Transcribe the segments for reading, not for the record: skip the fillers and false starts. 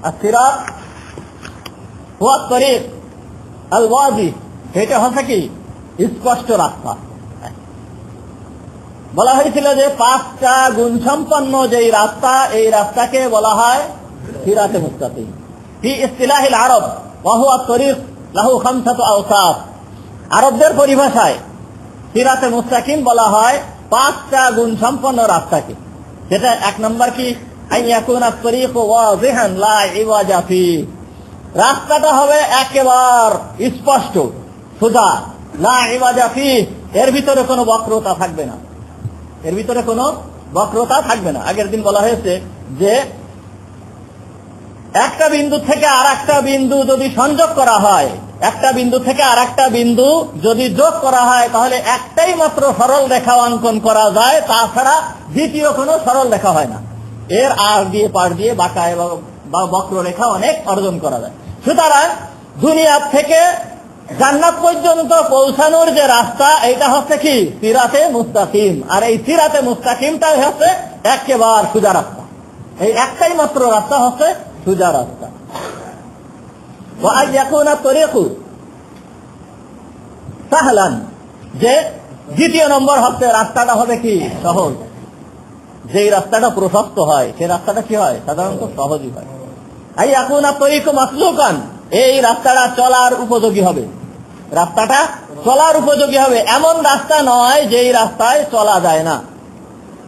আসিরাত ওয়া তরিক আল ওয়াজি, এটা হচ্ছে কি স্পষ্ট রাস্তা। বলা হয়েছিল যে 5টা গুণ সম্পন্ন যেই রাস্তা, এই রাস্তাকে বলা হয় সিরাতে মুস্তাকিম। ফি ইসতিলাহিল আরব ওয়া হুয়া তরিক লাহু খামসাতু আওসাফ। আরবদের পরিভাষায় সিরাতে মুস্তাকিম বলা হয় 5টা গুণ সম্পন্ন রাস্তাকে। সেটা 1 নম্বর কি, আইয়াকুনা তরিকু ওয়াজিহান লা ইওয়াজা ফি, রাস্তাটা হবে একেবারে স্পষ্ট সোজা, লা ইওয়াজা ফি, এর ভিতরে কোনো বক্রতা থাকবে না, এর ভিতরে কোনো বক্রতা থাকবে না। আগের দিন বলা হয়েছে যে একটা বিন্দু থেকে আর একটা বিন্দু যদি সংযোগ করা হয়, একটা বিন্দু থেকে আর একটা বিন্দু যদি যোগ করা হয়, তাহলে একটাই মাত্র সরল রেখা অঙ্কন করা যায়, তাছাড়া দ্বিতীয় কোনো সরল রেখা হয় না। এর আর দিয়ে পার দিয়ে বাঁকা বা বক্ররেখা অনেক অর্জন করা যায়। সুতরাং দুনিয়া থেকে জান্নাত পর্যন্ত পৌঁছানোর যে রাস্তা, এইটা হচ্ছে কি সিরাতে মুস্তাকিম। আর এই সিরাতে মুস্তাকিমটাই হচ্ছে একেবারে সোজা রাস্তা, এই একটাই মাত্র রাস্তা হচ্ছে সোজা রাস্তা। ওয়া আইয়াকুনা তরিকু সাহলান, যে দ্বিতীয় নম্বর হচ্ছে রাস্তাটা হবে কি সহজ। যেই রাস্তাটা প্রশস্ত হয় সেই রাস্তাটা কি হয় সাধারণত সহজই হয়। আইয়াকুনা তরিকু মাসলুকান, এই রাস্তাটা চলার উপযোগী হবে, রাস্তাটা চলার উপযোগী হবে, এমন রাস্তা নয় যেই রাস্তায় চলা যায় না।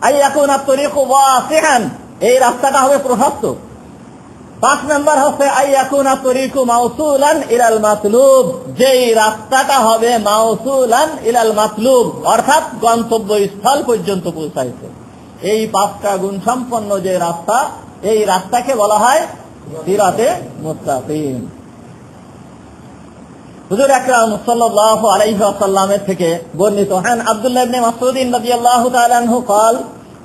আইয়াকুনা তরিকু ওয়াসিহান, এই রাস্তাটা হবে প্রশস্ত। 5 নম্বর হচ্ছে আইয়াকুনা তরিকু মাউসুলান ইলাল মাতলুব, যেই রাস্তাটা হবে মাউসুলান ইলাল মাতলুব, অর্থাৎ গন্তব্যস্থল পর্যন্ত পৌঁছাইছে। এই 5টা গুণ সম্পন্ন যে রাস্তা, এই রাস্তাকে বলা হয় সিরাতে মুস্তাকিম। হুজুর আকরাম সাল্লাল্লাহু আলাইহি ওয়াসাল্লামের থেকে বর্ণিত, আন আব্দুল্লাহ ইবনে মাসউদ রাদিয়াল্লাহু তাআলা আনহু قال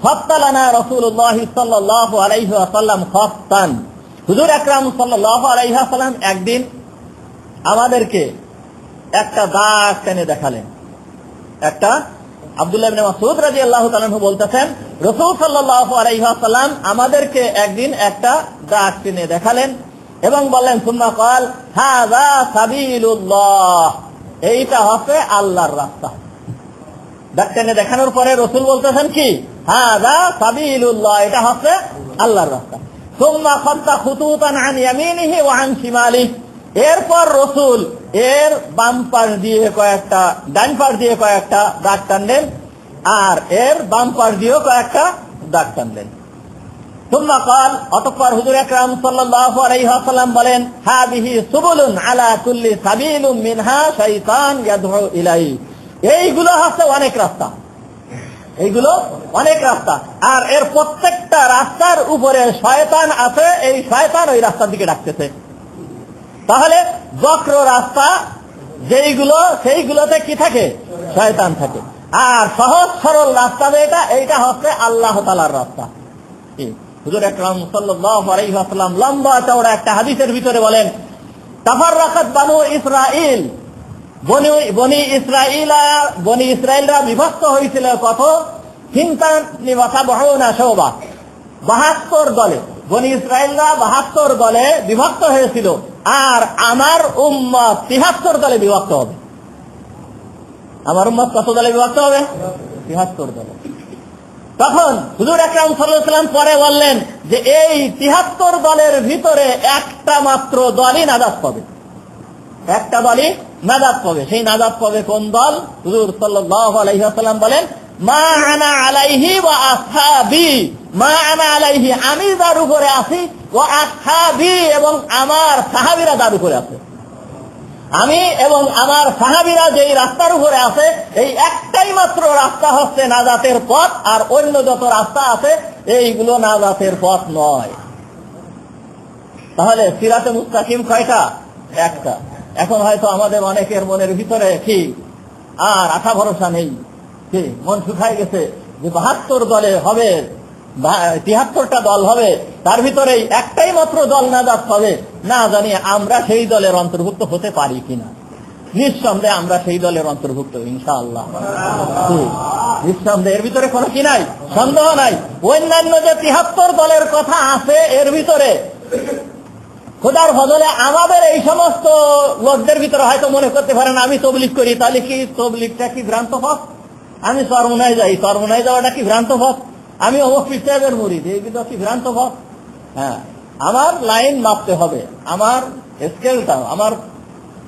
ফাত্তালানা রাসূলুল্লাহ সাল্লাল্লাহু আলাইহি ওয়াসাল্লাম খাত্তান, হুজুর আকরাম সাল্লাল্লাহু আলাইহি ওয়াসাল্লাম একদিন আমাদেরকে একটা দাগ টেনে দেখালেন। একটা আব্দুল্লাহ ইবনে মাসউদ রাদিয়াল্লাহু তাআলা আনহু বলতেছেন, রাসূল সাল্লাল্লাহু আলাইহি ওয়াসাল্লাম আমাদেরকে একদিন একটা দাগ টেনে দেখালেন এবং বললেন, সুম্মা ক্বাল হাযা সাবিলুল্লাহ, এইটা হচ্ছে আল্লাহর রাস্তা। দাগ টেনে দেখানোর পরে রাসূল বলতেছেন কি, হাযা সাবিলুল্লাহ, এটা হচ্ছে আল্লাহর রাস্তা। সুম্মা খাত্তা খুতুতান আন ইয়ামিনিহি ওয়া আন শিমালিহি, এরপর রাসূল এর বাম পাশ দিয়ে কয়েকটা, ডান পাশ দিয়ে কয়েকটা দাগ টানলেন, আর এর বাম পাশ দিয়েও কয়েকটা দাগ টানলেন। সুম্মা ক্বাল, অতঃপর হুজুর আকরাম সাল্লাল্লাহু আলাইহি ওয়াসাল্লাম বলেন, হাযিহি সুবুলুন আলা কুল্লি সাবিলুম মিনহা শাইতান ইয়াদউ ইলাইহি, এইগুলো হচ্ছে অনেক রাস্তা, এইগুলো অনেক রাস্তা, আর এর প্রত্যেকটা রাস্তার উপরে শয়তান আছে, এই শয়তান ওই রাস্তার দিকে ডাকতেছে। তাহলে বক্র রাস্তা যেইগুলো, সেইগুলোতে কি থাকে, শয়তান থাকে। আর সহজ সরল রাস্তা যেটা, এইটা হচ্ছে আল্লাহ তাআলার রাস্তা। হুজুর আকরাম সাল্লাল্লাহু আলাইহি ওয়াসাল্লাম লম্বা চওড়া একটা হাদিসের ভিতরে বলেন, তাফাররাকাত বানু ইসরাঈল, বনি ইসরাইলরা বিভক্ত হয়েছিল কত, 72 দলে, বনি ইসরাইলরা 72 দলে বিভক্ত হয়েছিল, আর আমার উম্মত 73 দলে বিভক্ত হবে। আমার উম্মত কত দলে বিভক্ত হবে? 73 দলে। তখন হুজুর আকরাম সাল্লাল্লাহু আলাইহি ওয়াসাল্লাম পরে বললেন যে এই 73 দলের ভিতরে একটা মাত্র দলই নাজাত পাবে, একটা দলই নাজাত পাবে। সেই নাজাত পাবে কোন দল? হুজুর সাল্লাল্লাহু আলাইহি ওয়াসাল্লাম বলেন, মা আনা আলাইহি ওয়া আসহাবি, মা আনা আলাইহি, আমি যার উপরে আছি, ওয়া আসহাবি, এবং আমার সাহাবীরা যার উপরে আছে, আমি এবং আমার সাহাবীরা যেই রাস্তার উপরে আছে, এই একটাই মাত্র রাস্তা হচ্ছে নাজাতের পথ, আর অন্য যত রাস্তা আছে এইগুলো নাজাতের পথ নয়। তাহলে সিরাতে মুস্তাকিম কয়টা? একটা। এখন হয়তো আমাদের অনেকের মনের ভিতরে কি আর আশা ভরসা নেই, কি মন শুকায় গেছে যে 72 দলে হবে, 73টা দল হবে, তার ভিতরেই একটাই মাত্র দল নাজাত হবে, না জানি আমরা সেই দলের অন্তর্ভুক্ত হতে পারি কিনা। নিঃসন্দেহে আমরা সেই দলের অন্তর্ভুক্ত ইনশাআল্লাহ, নিঃসন্দেহে, এর ভিতরে কোনো কি নাই, সন্দেহ নাই। অন্যান্য যে 73 দলের কথা আছে এর ভিতরে খোদার ফজলে আমাদের এই সমস্ত লোকদের ভিতরে হয়তো মনে করতে পারেন আমি তবলিগ করি, তাহলে কি তবলিগটা কি ভ্রান্ত পথ? আমি চরমোনায় যাই, চরমোনায় যাওয়াটা কি ভ্রান্ত পথ? আমি অমুক পীর সাহেবের মুরিদ, এইগুলো কি ভ্রান্ত পথ? হ্যাঁ, আমার লাইন মাপতে হবে, আমার স্কেলটা, আমার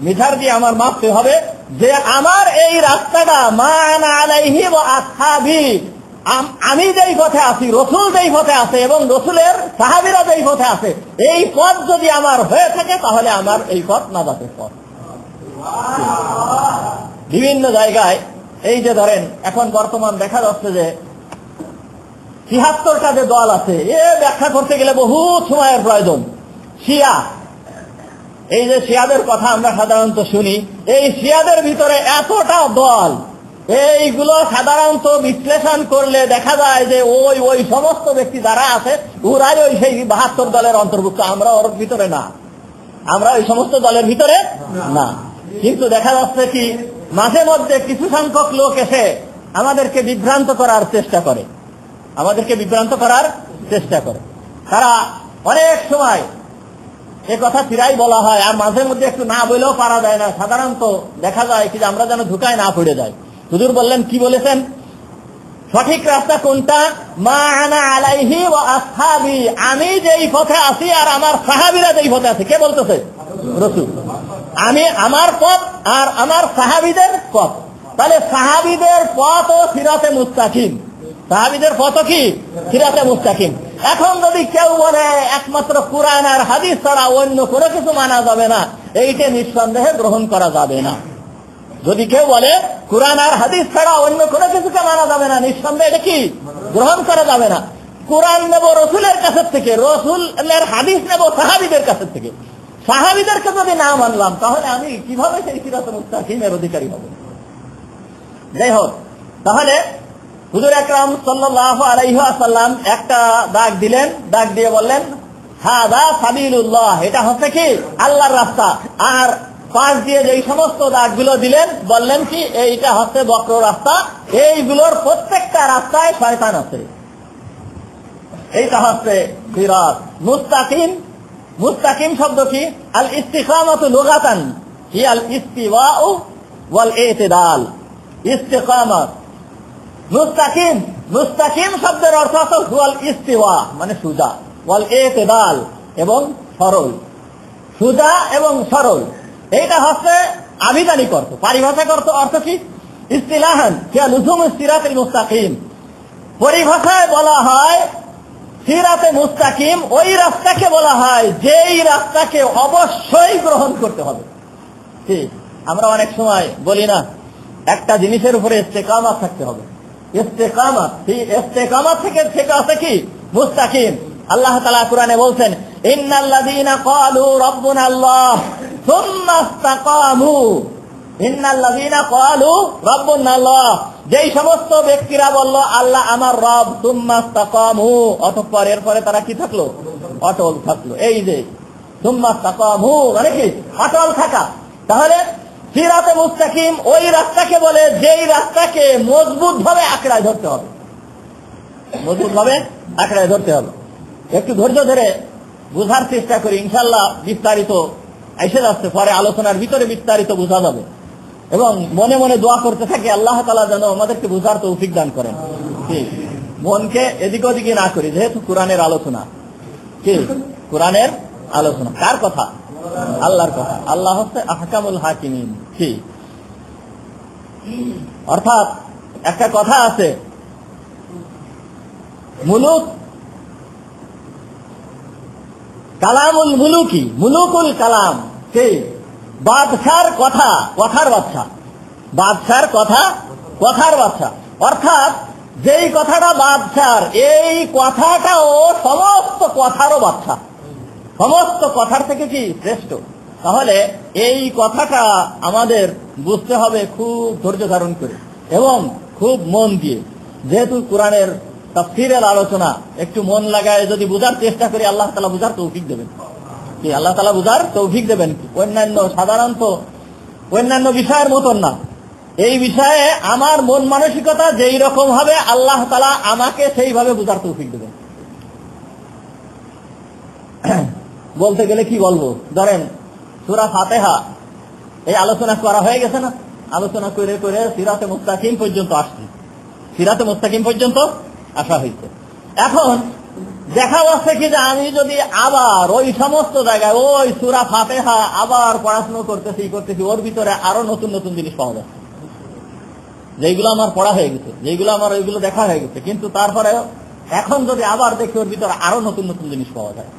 মিটার দিয়ে আমার মাপতে হবে যে আমার এই রাস্তাটা মা আনা আলাইহি ওয়া আসহাবি, আমি যেই পথে আছি, রসুল যেই পথে আছে এবং রসুলের সাহাবীরা যেই পথে আছে, এই পথ যদি আমার হয়ে থাকে তাহলে আমার এই পথ নাজাতের পথ। বিভিন্ন জায়গায় এই যে ধরেন এখন বর্তমান দেখা যাচ্ছে যে ৭৬টা যে দল আছে, এ ব্যাখ্যা করতে গেলে বহু সময়ের প্রয়োজন। শিয়া, এই যে শিয়াদের কথা আমরা সাধারণত শুনি, এই শিয়াদের ভিতরে এতটা দল, এইগুলো সাধারণত বিশ্লেষণ করলে দেখা যায় যে ওই সমস্ত ব্যক্তি যারা আছে ওরাই ওই সেই ৭২ দলের অন্তর্ভুক্ত। আমরা ওর ভিতরে না, আমরা ওই সমস্ত দলের ভিতরে না। কিন্তু দেখা যাচ্ছে কি মাঝে মধ্যে কিছু সংখ্যক লোক এসে আমাদেরকে বিভ্রান্ত করার চেষ্টা করে, আমাদেরকে বিভ্রান্ত করার চেষ্টা করে। তারা অনেক সময় এ কথা ফিরাই বলা হয়, আর মাঝে মধ্যে একটু না বলেও পারা যায় না। সাধারণত দেখা যায় কি যে আমরা যেন ধোঁকায় না পড়ে যাই। হুজুর বললেন, কি বলেছেন? সঠিক রাস্তা কোনটা? মা আনা আলাইহি ওয়া আসহাবি, আমি যেই পথে আছি আর আমার সাহাবীরা যেই পথে আছে। কে বলতেছে? রাসূল। আমি আমার পথ আর আমার সাহাবীদের পথ। তাহলে সাহাবীদের পথ ও সিরাতে মুস্তাকিম, সাহাবীদের পথ কি সিরাতে মুস্তাকিম। এখন যদি কেউ বলে একমাত্র কুরআন আর হাদিস ছাড়া অন্য কোনো কিছু মানা যাবে না, এইটা নিঃসন্দেহে গ্রহণ করা যাবে না। যদি কেউ বলে কুরআন আর হাদিস ছাড়া অন্য কোনো কিছুকে মানা যাবে না, নিঃসন্দেহে এটা কি গ্রহণ করা যাবে না। কুরআন নেব রসুলের কাছের থেকে, রসুলের হাদিস নেব সাহাবীদের কাছের থেকে। সাহাবীদেরকে যদি না মানলাম তাহলে আমি কিভাবে সেই সিরাতে মুস্তাকিমের অধিকারী হব? যাই হোক, তাহলে হুজুর আকরাম সাল্লাল্লাহু আলাইহি ওয়াসাল্লাম একটা দাগ দিলেন, দাগ দিয়ে বললেন হাযা সাবিলুল্লাহ, এটা হচ্ছে কি আল্লাহর রাস্তা। আর পাশ দিয়ে যেই সমস্ত দাগগুলো দিলেন বললেন কি এইটা হচ্ছে বক্র রাস্তা, এইগুলোর প্রত্যেকটা রাস্তায় শয়তান আছে। এইটা হচ্ছে সিরাত মুস্তাকিম। মুস্তাকিম শব্দ কি? আল ইস্তিকামাতু লুগাতান হি আল ইস্তিওয়াউ ওয়াল ইতিদাল। ইস্তিকামাত মুস্তাকিম, মুস্তাকিম শব্দের অর্থ হচ্ছে হুয়াল ইস্তিওয়া মানে সুজা, ওয়াল ইতিদাল এবং সরল। সুজা এবং সরল, এইটা হচ্ছে আবিধানিক অর্থ। পারিভাষিক অর্থ কি? ইস্তিলাহান হিয়া লুজুমুস সিরাতিল মুস্তাকিম। পরিভাষায় বলা হয় সিরাতে মুস্তাকিম ওই রাস্তাকে বলা হয় যেই রাস্তাকে অবশ্যই গ্রহণ করতে হবে। ঠিক, আমরা অনেক সময় বলি না একটা জিনিসের উপরে ইস্তেকামাত থাকতে হবে। ইস্তেকামাত, ইস্তেকামাত থেকে আছে কি মুস্তাকিম। আল্লাহ তাআলা কুরআনে বলছেন ইন্নাল্লাযীনা ক্বালু রাব্বুনাল্লাহ সুম্মা ইসতাকামু, ইন্নাল্লাযীনা ক্বালু রাব্বুনাল্লাহ, যেই সমস্ত ব্যক্তিরা বলল আল্লাহ আমার রব, সুম্মা ইসতাকামু, অতঃপর এরপরে তারা কি থাকলো? অটল থাকলো। এই যে সুম্মা ইসতাকামু মানে কি অটল থাকা। তাহলে সিরাতে মুস্তাকিম ওই রাস্তাকে বলে যেই রাস্তাকে মজবুত ভাবে আঁকড়ায় ধরতে হবে, মজবুত ভাবে আঁকড়ায় ধরতে হবে। একটু ধৈর্য ধরে বুঝার চেষ্টা করি, ইনশাআল্লাহ বিস্তারিত এসে যাচ্ছে, পরে আলোচনার ভিতরে বিস্তারিত বোঝা যাবে। এবং মনে মনে দোয়া করতে থাকি আল্লাহ তাআলা যেন আমাদেরকে বুঝার তৌফিক দান করেন। ঠিক, মনকে এদিক ওদিকে না করি, যেহেতু কোরআনের আলোচনা। কি কোরআনের আলোচনা? কার কথা? আল্লাহর কথা। আল্লাহ হচ্ছে আহকামুল হাকিমিন। ঠিক, অর্থাৎ একটা কথা আছে মুলুক কালামুল মুলুকি, মুলুকুল কালাম। সেই বাদশার কথা কথার বাদশা, বাদশার কথা কথার বাদশা। অর্থাৎ যেই কথাটা বাদশার, এই কথাটাও সমস্ত কথারও বাদশা, সমস্ত কথার থেকে কি শ্রেষ্ঠ। তাহলে এই কথাটা আমাদের বুঝতে হবে খুব ধৈর্য ধারণ করে এবং খুব মন দিয়ে। যেহেতু কোরআনের তাফসীরের আলোচনা, একটু মন লাগায় যদি বুঝার চেষ্টা করি আল্লাহ তাআলা বুঝার তৌফিক দেবেন। কি আল্লাহ তাআলা বুঝার তৌফিক দেবেন। অন্যান্য সাধারণত অন্যান্য বিষয়ের মতন না, এই বিষয়ে আমার মন মানসিকতা যেই রকম হবে আল্লাহ তাআলা আমাকে সেইভাবে বুঝার তৌফিক দেবেন। বলতে গেলে কি বলবো, ধরেন সূরা ফাতিহা এই আলোচনা করা হয়ে গেছে না, আলোচনা করে করে সিরাতে মুস্তাকিম পর্যন্ত আসছে, সিরাতে মুস্তাকিম পর্যন্ত আসা হয়েছে। এখন দেখা যাচ্ছে কি যে আমি যদি আবার ওই সমস্ত জায়গায় ওই সূরা ফাতিহা আবার পড়াশোনা করতেছি, ওর ভিতরে আরো নতুন নতুন জিনিস পাওয়া যাচ্ছে, যেগুলো আমার পড়া হয়ে গেছে, যেগুলো আমার ওইগুলো দেখা হয়ে গেছে, কিন্তু তারপরে এখন যদি আবার দেখি ওর ভিতরে আরো নতুন নতুন জিনিস পাওয়া যায়।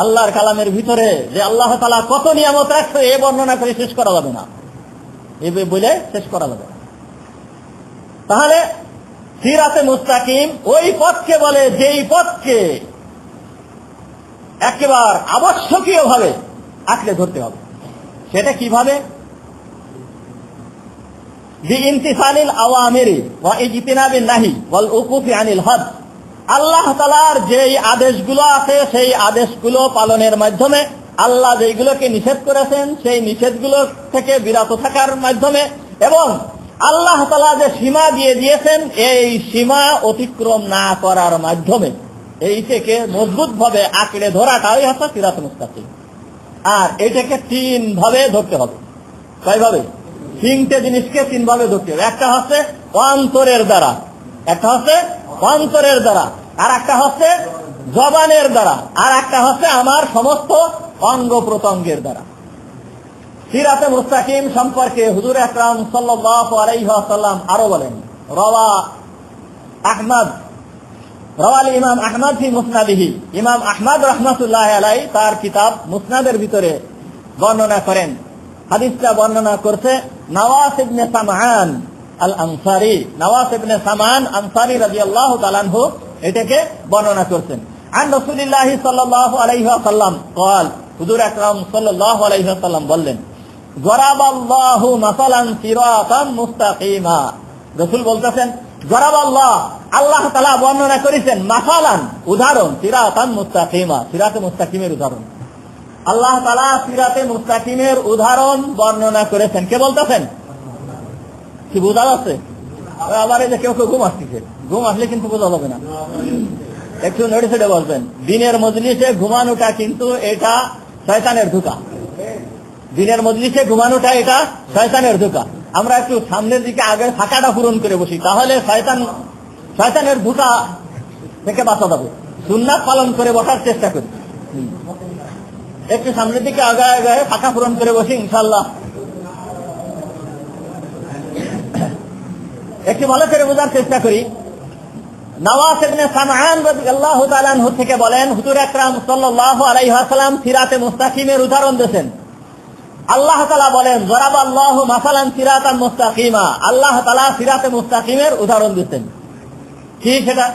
আল্লাহর কালামের ভিতরে যে আল্লাহ তাআলা কত নিয়ামত রাখছে এ বর্ণনা করে শেষ করা যাবে না, এ বলে শেষ করা যাবে না। তাহলে সিরাতে মুস্তাকিম ওই পথকে বলে যেই পথকে একেবারে আবশ্যকীয় ভাবে আঁকড়ে ধরতে হবে। সেটা কিভাবে? বিইমতিসালিল আওয়ামিরি ওয়া ইজতিনাবিন নাহি ওয়াল উকুফি আনিল হদ। আল্লাহ তাআলার যেই আদেশগুলো আছে সেই আদেশগুলো পালনের মাধ্যমে, আল্লাহ যেইগুলোকে নিষেধ করেছেন সেই নিষেধগুলো থেকে বিরত থাকার মাধ্যমে, এবং আল্লাহ তাআলা যে সীমা দিয়ে দিয়েছেন এই সীমা অতিক্রম না করার মাধ্যমে এই থেকে মজবুত ভাবে আঁকড়ে ধরাটাই হচ্ছে সিরাতুল মুস্তাকিম। আর এটাকে তিন ভাবে ধরতে হবে। কয়ভাবে? তিনটে জিনিসকে তিন ভাবে ধরতে হবে। একটা হচ্ছে অন্তরের দ্বারা, একটা হচ্ছে অন্তরের দ্বারা, আর একটা হচ্ছে জবানের দ্বারা, আর একটা হচ্ছে আমার সমস্ত অঙ্গ প্রত্যঙ্গের দ্বারা। সিরাতে মুস্তাকিম সম্পর্কে হুজুর আকরাম সাল্লাল্লাহু আলাইহি ওয়াসাল্লাম আরো বলেন, রাওয়াল ইমাম আহমদ ফি মুসনাদিহি, ইমাম আহমদ রাহমাতুল্লাহি আলাইহি তার কিতাব মুসনাদের ভিতরে বর্ণনা করেন, হাদিসটা বর্ণনা করছে নওয়াস ইবনে সামআন আল আনসারী, নওয়াস ইবনে সামআন আনসারী রাদিয়াল্লাহু তাআলা আনহু এটাকে বর্ণনা করছেন। আন রাসূলুল্লাহ সাল্লাল্লাহু আলাইহি ওয়াসাল্লাম قال, হুজুর আকরাম সাল্লাল্লাহু আলাইহি ওয়াসাল্লাম বললেন, গরাবাল্লাহু মাসালান সিরাতাম মুস্তাকিমা। রাসূল বলতেছেন গরাবাল্লাহ, আল্লাহ তাআলা বর্ণনা করেছেন মাসালান উদাহরণ, সিরাতাম মুস্তাকিমা, সিরাতে মুস্তাকিমের উদাহরণ। আল্লাহ তাআলা সিরাতে মুস্তাকিমের উদাহরণ বর্ণনা করেছেন। কে বলতেছেন? কি বোঝা যাচ্ছে? আবার এই যে কেউ কেউ ঘুম আসতেছে, ঘুম আসলে কিন্তু বোঝা যাবে না, একটু নড়ে ছেড়ে বসবেন। দিনের মজলিসে ঘুমানোটা কিন্তু এটা শয়তানের ধোঁকা, দিনের মজলিসে ঘুমানোটা এটা শয়তানের ধোঁকা। আমরা একটু সামনের দিকে আগে ফাঁকাটা পূরণ করে বসি, তাহলে শয়তানের ধোঁকা থেকে বাঁচা যাবে। সুন্নাত পালন করে বসার চেষ্টা করি, একটু সামনের দিকে আগে আগে ফাঁকা পূরণ করে বসি, ইনশাআল্লাহ একটু ভালো করে বোঝার চেষ্টা করি। নওয়াস ইবনে সামআন রাদিয়াল্লাহু তাআলা আনহু থেকে বলেন, হুজুর আকরাম সাল্লাল্লাহু আলাইহি ওয়াসাল্লাম সিরাতে মুস্তাকিমের উদাহরণ দিয়েছেন। আল্লাহ তাআলা বলেন যারাবাল্লাহু মাসালান সিরাতান মুস্তাকিমা, আল্লাহ তাআলা সিরাতে মুস্তাকিমের উদাহরণ দিয়েছেন। কি সেটা?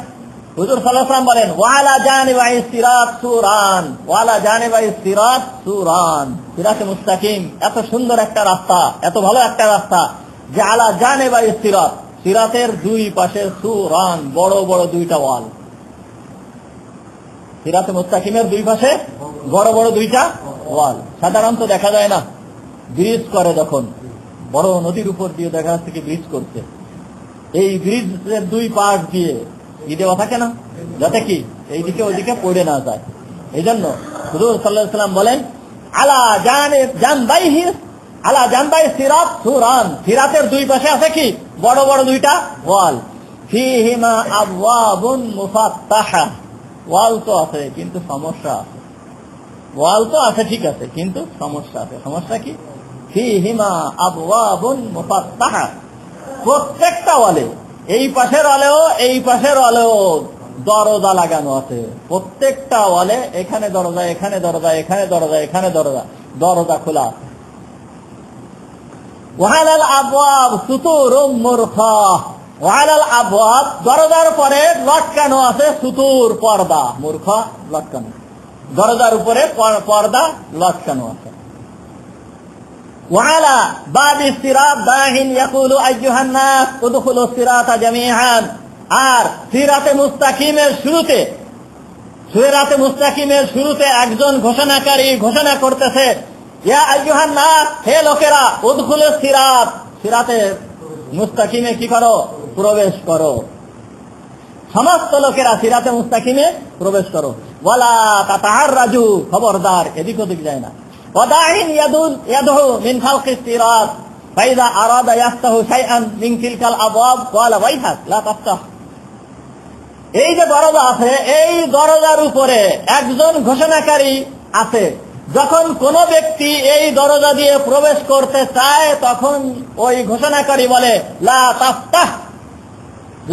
হুজুর সাল্লাল্লাহু আলাইহি ওয়াসাল্লাম বলেন ওয়ালা জানিবাই সিরাত সুরান, ওয়ালা জানিবাই সিরাত সুরান। সিরাতে মুস্তাকিম এত সুন্দর একটা রাস্তা, এত ভালো একটা রাস্তা যে আলা জানিবাই সিরাত, সিরাতের দুই পাশে সুরান, বড় বড় দুইটা ওয়াল। সিরাতে মুস্তাকিমের দুই পাশে বড় বড় দুইটা ওয়াল। সাধারণত দেখা যায় না, ব্রিজ করে যখন বড় নদীর উপর দিয়ে দেখা যাচ্ছে কি ব্রিজ করছে, এই ব্রিজের দুই পাশ দিয়ে দেওয়া থাকে না, যাতে কি এইদিকে ওইদিকে পড়ে না যায়। এই জন্য হুজুর সাল্লাল্লাহু আলাইহি ওয়াসাল্লাম বলেন আলা জানবাইহি, আলা জানবাই সিরাত সুরান, সিরাতের দুই পাশে আছে কি বড় বড় দুইটা ওয়াল। ফিহিমা আবওয়াবুন মুফাত্তাহা, ওয়াল তো আছে কিন্তু সমস্যা আছে, ওয়াল তো আছে ঠিক আছে কিন্তু সমস্যা আছে। সমস্যা কি? ফিহিমা আবওয়াবুন মুফাত্তাহা, প্রত্যেকটা ওয়ালে, এই পাশের ওয়ালেও এই পাশের ওয়ালেও দরজা লাগানো আছে। প্রত্যেকটা ওয়ালে এখানে দরজা, এখানে দরজা, এখানে দরজা, এখানে দরজা, দরজা খোলা আছে। ওয়ালাল আবওয়াব সুতুরুম মুরখা, ওয়ালাল আবওয়াব দরজার পরে লটকানো আছে সুতুর, পর্দা, মুরখা লটকানো, দরজার উপরে পর্দা লটকানো আছে। ওয়ালা বাবি সিরাত দাহিন ইয়াকুলু আইয়ুহান নাস উদখুলুস সিরাতা জামিআন। আর সিরাতে মুস্তাকিমের শুরুতে, সিরাতে মুস্তাকিমের শুরুতে একজন ঘোষণাকারী ঘোষণা করতেছে ইয়া আইয়ুহান নাস, হে লোকেরা, উদখুলুস সিরাত, সিরাতে মুস্তাকিমে কি করো? প্রবেশ করো। সমস্ত লোকেরা সিরাতে মুস্তাকিমে প্রবেশ করো। ওয়ালা তাতাহাররাজু, খবরদার এদিক ওদিক যায় না। ওয়াদাইন ইয়াদহু মিন খালকিস সিরাত ফাইদা আরাদা ইয়াফতাহু শাইআন মিন তিলকাল আবওয়াব ক্বালা ওয়াইহাক লা তাফতাহ। এই যে দরজা আছে, এই দরজার উপরে একজন ঘোষণাকারী আছে। যখন কোন ব্যক্তি এই দরজা দিয়ে প্রবেশ করতে চায় তখন ওই ঘোষণাকারী বলে লা তাফতাহ,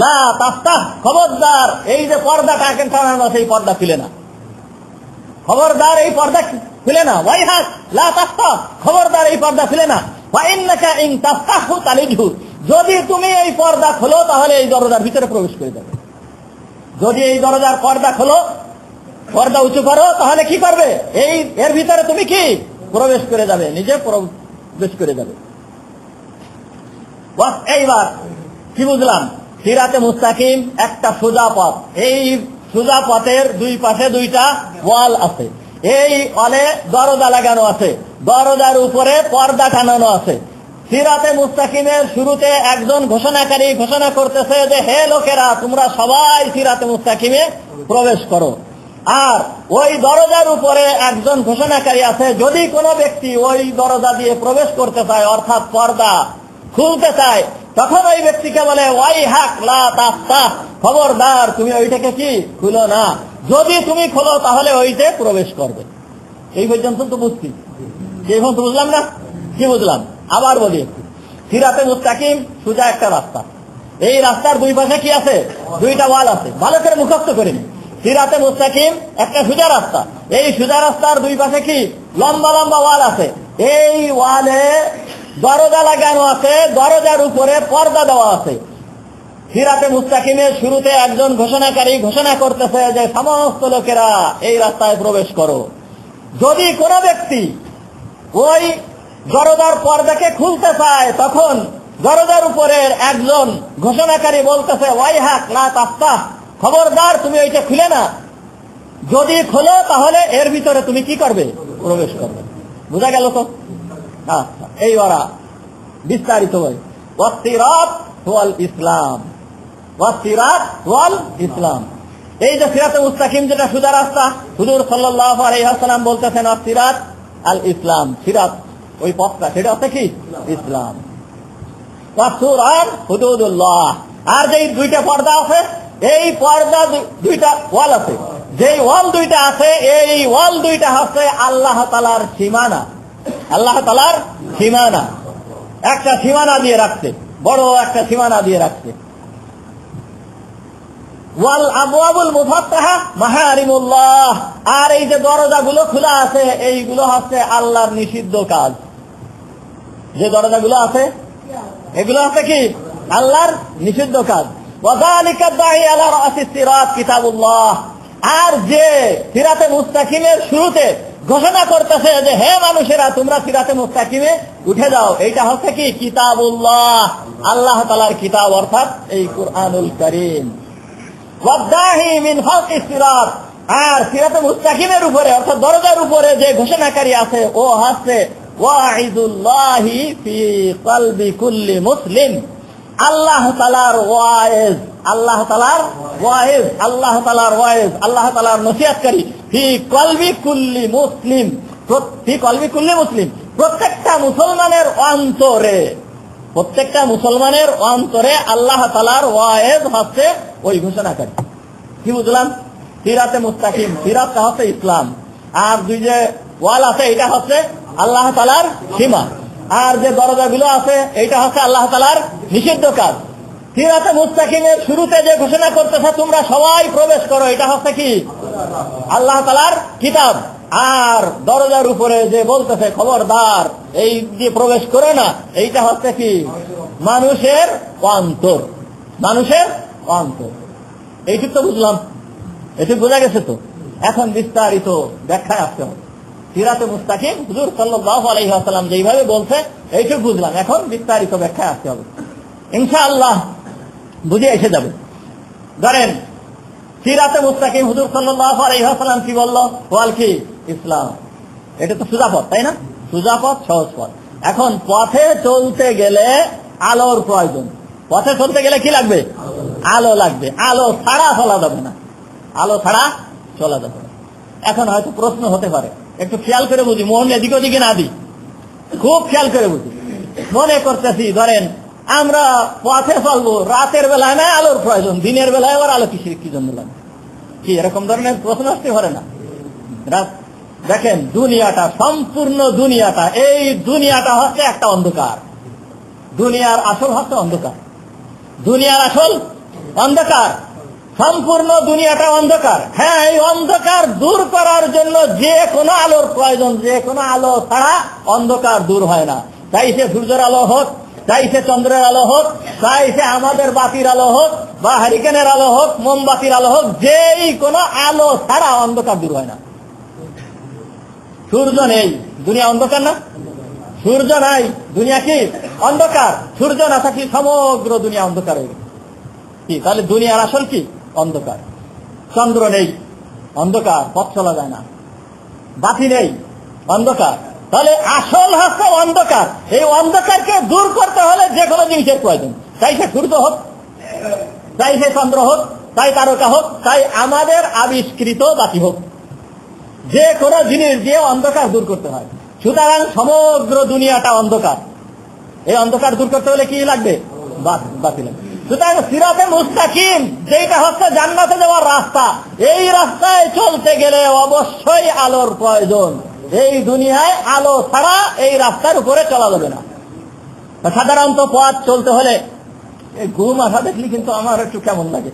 লা তাফতাহ, খবরদার এই যে পর্দাটা এখন টানানো আছে এই পর্দা খুলে না, খবরদার এই পর্দা খুলে না। ওয়াইহাক লা তাফতাহ, খবরদার এই পর্দা খুলে না। ওয়া ইন্নাকা ইন তাফতাহু তালিদহু, যদি তুমি এই পর্দা খোলো তাহলে এই দরজার ভিতরে প্রবেশ করে যাবে। যদি এই দরজার পর্দা খোলো, পর্দা উঁচু করো, তাহলে কি করবে? এই এর ভিতরে তুমি কি প্রবেশ করে যাবে, নিজে প্রবেশ করে যাবে। এইবার কি বুঝলাম? সিরাতে মুস্তাকিম একটা সোজা পথ। এই সোজা পথের দুই পাশে দুইটা ওয়াল আছে। এই ওয়ালে দরজা লাগানো আছে, দরজার উপরে পর্দা টানানো আছে। সিরাতে মুস্তাকিমের শুরুতে একজন ঘোষণাকারী ঘোষণা করতেছে যে হে লোকেরা, তোমরা সবাই সিরাতে মুস্তাকিমে প্রবেশ করো। আর ওই দরজার উপরে একজন ঘোষণাকারী আছে। যদি কোনো ব্যক্তি ওই দরজা দিয়ে প্রবেশ করতে চায়, অর্থাৎ পর্দা খুলতে চায়, তখন ওই ব্যক্তিকে বলে ওয়াইহাক লা তাফতাহ, খবরদার তুমি ওইটাকে কি খুলো না। যদি তুমি খোলো তাহলে ওইতে প্রবেশ করবে। এই পর্যন্ত তো বুঝছি, এখন তো বুঝলাম না? কি বুঝলাম? আবার বলি একটু। সিরাতে মুস্তাকিম সোজা একটা রাস্তা। এই রাস্তার দুই পাশে কি আছে? দুইটা ওয়াল আছে। ভালো করে মুখস্থ করে নি। সিরাতে মুস্তাকিম একটা সোজা রাস্তা। এই সোজা রাস্তার দুই পাশে কি লম্বা লম্বা ওয়াল আছে। এই ওয়ালে দরজা লাগানো আছে, দরজার উপরে পর্দা দেওয়া আছে। সিরাতে মুস্তাকিমের শুরুতে একজন ঘোষণাকারী ঘোষণা করতেছে যে সমস্ত লোকেরা এই রাস্তায় প্রবেশ করো। যদি কোনো ব্যক্তি ওই দরজার পর্দাকে খুলতে চায়, তখন দরজার উপরের একজন ঘোষণাকারী বলতেছে ওয়াইহাক লা তাফতাহ, খবরদার তুমি ওইটা খুলে না। যদি খোলো তাহলে এর ভিতরে তুমি কি করবে? প্রবেশ করবে। বুঝা গেল তো? আচ্ছা, এই ওরা বিস্তারিত হয়। ওয়াসিরাত ওয়াল ইসলাম, ওয়াসিরাত ওয়াল ইসলাম। এই যে সিরাতে মুস্তাকিম যেটা সোজা রাস্তা, হুজুর সাল্লাল্লাহু আলাইহি ওয়াসাল্লাম বলতেছেন ওয়াসিরাত আল ইসলাম, সিরাত ওই পথটা, সেটা হচ্ছে কি ইসলাম। ওয়াসুরাত হুদুদুল্লাহ, আর যে দুইটা পর্দা আছে, এই পর্দা দুইটা ওয়াল আছে। যেই ওয়াল দুইটা আছে, এই ওয়াল দুইটা হচ্ছে আল্লাহ তাআলার সীমানা। আল্লাহ তাআলার সীমানা, একটা সীমানা দিয়ে রাখছে, বড় একটা সীমানা দিয়ে রাখছে। ওয়াল আবওয়াবুল মুফাত্তাহা মাহারিমুল্লাহ, আর এই যে দরজাগুলো খোলা আছে, এইগুলো হচ্ছে আল্লাহর নিষিদ্ধ কাজ। যে দরজাগুলো আছে এগুলো হচ্ছে কি আল্লাহর নিষিদ্ধ কাজ। ওয়াযালিকা দাঈ আলা রাসিস সিরাত কিতাবুল্লাহ, আর যে সিরাতে মুস্তাকিমের শুরুতে ঘোষণা করতেছে যে হে মানুষেরা তোমরা সিরাতে মুস্তাকিমে উঠে যাও, এইটা হচ্ছে কি কিতাবুল্লাহ, আল্লাহ তাআলার কিতাব, অর্থাৎ এই কুরআনুল কারীম। ওয়াদাহি মিন খালকিস সিরাত, আর সিরাতে মুস্তাকিমের উপরে অর্থাৎ দরজার উপরে যে ঘোষণাকারী আছে ও হচ্ছে ওয়াইজুল্লাহি ফি কলবি কুল্লি মুসলিম, আল্লাহ তাআলার ওয়াইজ, আল্লাহ তাআলার ওয়াইজ, আল্লাহ তাআলার ওয়াইজ, আল্লাহ তাআলার নসিহতকারী ফি কলবি কুল্লি মুসলিম, ফি কলবি কুল্লি মুসলিম, প্রত্যেকটা মুসলমানের অন্তরে, প্রত্যেকটা মুসলমানের অন্তরে আল্লাহ তাআলার ওয়াইজ হচ্ছে ওই ঘোষণাকারী। কি বুঝলাম? সিরাতে মুস্তাকিম, সিরাতটা হচ্ছে ইসলাম, আর দুই যে ওয়াল আছে এটা হচ্ছে আল্লাহ তাআলার সীমা, আর যে দরজাগুলো আছে এইটা হচ্ছে আল্লাহ তাআলার নিষিদ্ধ কাজ। সিরাতে মুস্তাকিমের শুরুতে যে ঘোষণা করতেছে তোমরা সবাই প্রবেশ করো, এটা হচ্ছে কি আল্লাহ তাআলার কিতাব, আর দরজার উপরে যে বলতেছে খবরদার এই দিয়ে প্রবেশ করো না, এইটা হচ্ছে কি মানুষের অন্তর, মানুষের অন্তর। এইটুক তো বুঝলাম, এটুক বোঝা গেছে তো? এখন বিস্তারিত ব্যাখ্যায় আসতে হবে। সিরাতে মুস্তাকিম হুজুর সাল্লাল্লাহু আলাইহি ওয়াসাল্লাম যেইভাবে বলছে এইটুক বুঝলাম, এখন বিস্তারিত ব্যাখ্যায় আসতে হবে, ইনশাআল্লাহ বুঝে এসে যাবে। ধরেন সিরাতে মুস্তাকিম হুজুর সাল্লাল্লাহু আলাইহি ওয়াসাল্লাম কি বলল? ওয়াল কি ইসলাম, এটা তো সোজা পথ, তাই না? সোজা পথ, সহজ পথ। এখন পথে চলতে গেলে আলোর প্রয়োজন। পথে চলতে গেলে কি লাগবে? আলো লাগবে, আলো ছাড়া চলা যাবে না, আলো ছাড়া চলা যাবে না। এখন হয়তো প্রশ্ন হতে পারে, একটু খেয়াল করে বুঝি, মন এদিকে ওদিকে না দিই, খুব খেয়াল করে বুঝি। মনে করতেছি ধরেন আমরা পথে চলবো, রাতের বেলায় না আলোর প্রয়োজন, দিনের বেলায় আবার আলো কি জন্য লাগে, কি এরকম ধরনের প্রশ্ন আসতে পারে না? দেখেন দুনিয়াটা, সম্পূর্ণ দুনিয়াটা, এই দুনিয়াটা হচ্ছে একটা অন্ধকার। দুনিয়ার আসল হচ্ছে অন্ধকার, দুনিয়ার আসল অন্ধকার, সম্পূর্ণ দুনিয়াটা অন্ধকার। হ্যাঁ, এই অন্ধকার দূর করার জন্য যে কোনো আলোর প্রয়োজন, যে কোনো আলো ছাড়া অন্ধকার দূর হয় না। তাই সে সূর্যের আলো হোক, চাই সে চন্দ্রের আলো হোক, চাই সে আমাদের বাতির আলো হোক, বা হারিকেনের আলো হোক, মোমবাতির আলো হোক, যেই কোনো আলো ছাড়া অন্ধকার দূর হয় না। সূর্য নেই, দুনিয়া অন্ধকার না? সূর্য নাই, দুনিয়া কি অন্ধকার? সূর্য না থাকি সমগ্র দুনিয়া অন্ধকার হয়ে গেছে। কি তাহলে দুনিয়ার আসল কি? অন্ধকার। চন্দ্র নেই, অন্ধকার, পথ চলা যায় না। বাতি নেই, অন্ধকার। তাহলে আসল হচ্ছে অন্ধকার। এই অন্ধকারকে দূর করতে হলে যে কোনো জিনিসের প্রয়োজন, চাই সে সূর্য হোক, চাই সে চন্দ্র হোক, চাই তারকা হোক, চাই আমাদের আবিষ্কৃত বাতি হোক, যে কোনো জিনিস দিয়ে অন্ধকার দূর করতে হয়। সুতরাং সমগ্র দুনিয়াটা অন্ধকার। এই অন্ধকার দূর করতে হলে কি লাগবে? বাতি লাগবে। সুতরাং সিরাতে মুস্তাকিম, যেটা হচ্ছে জান্নাতে যাওয়ার রাস্তা, এই রাস্তায় চলতে গেলে অবশ্যই আলোর প্রয়োজন। এই দুনিয়ায় আলো ছাড়া এই রাস্তার উপরে চলা যাবে না। সাধারণত পথ চলতে হলে এই ঘুম আসা দেখলি কিন্তু আমার একটু কেমন লাগে,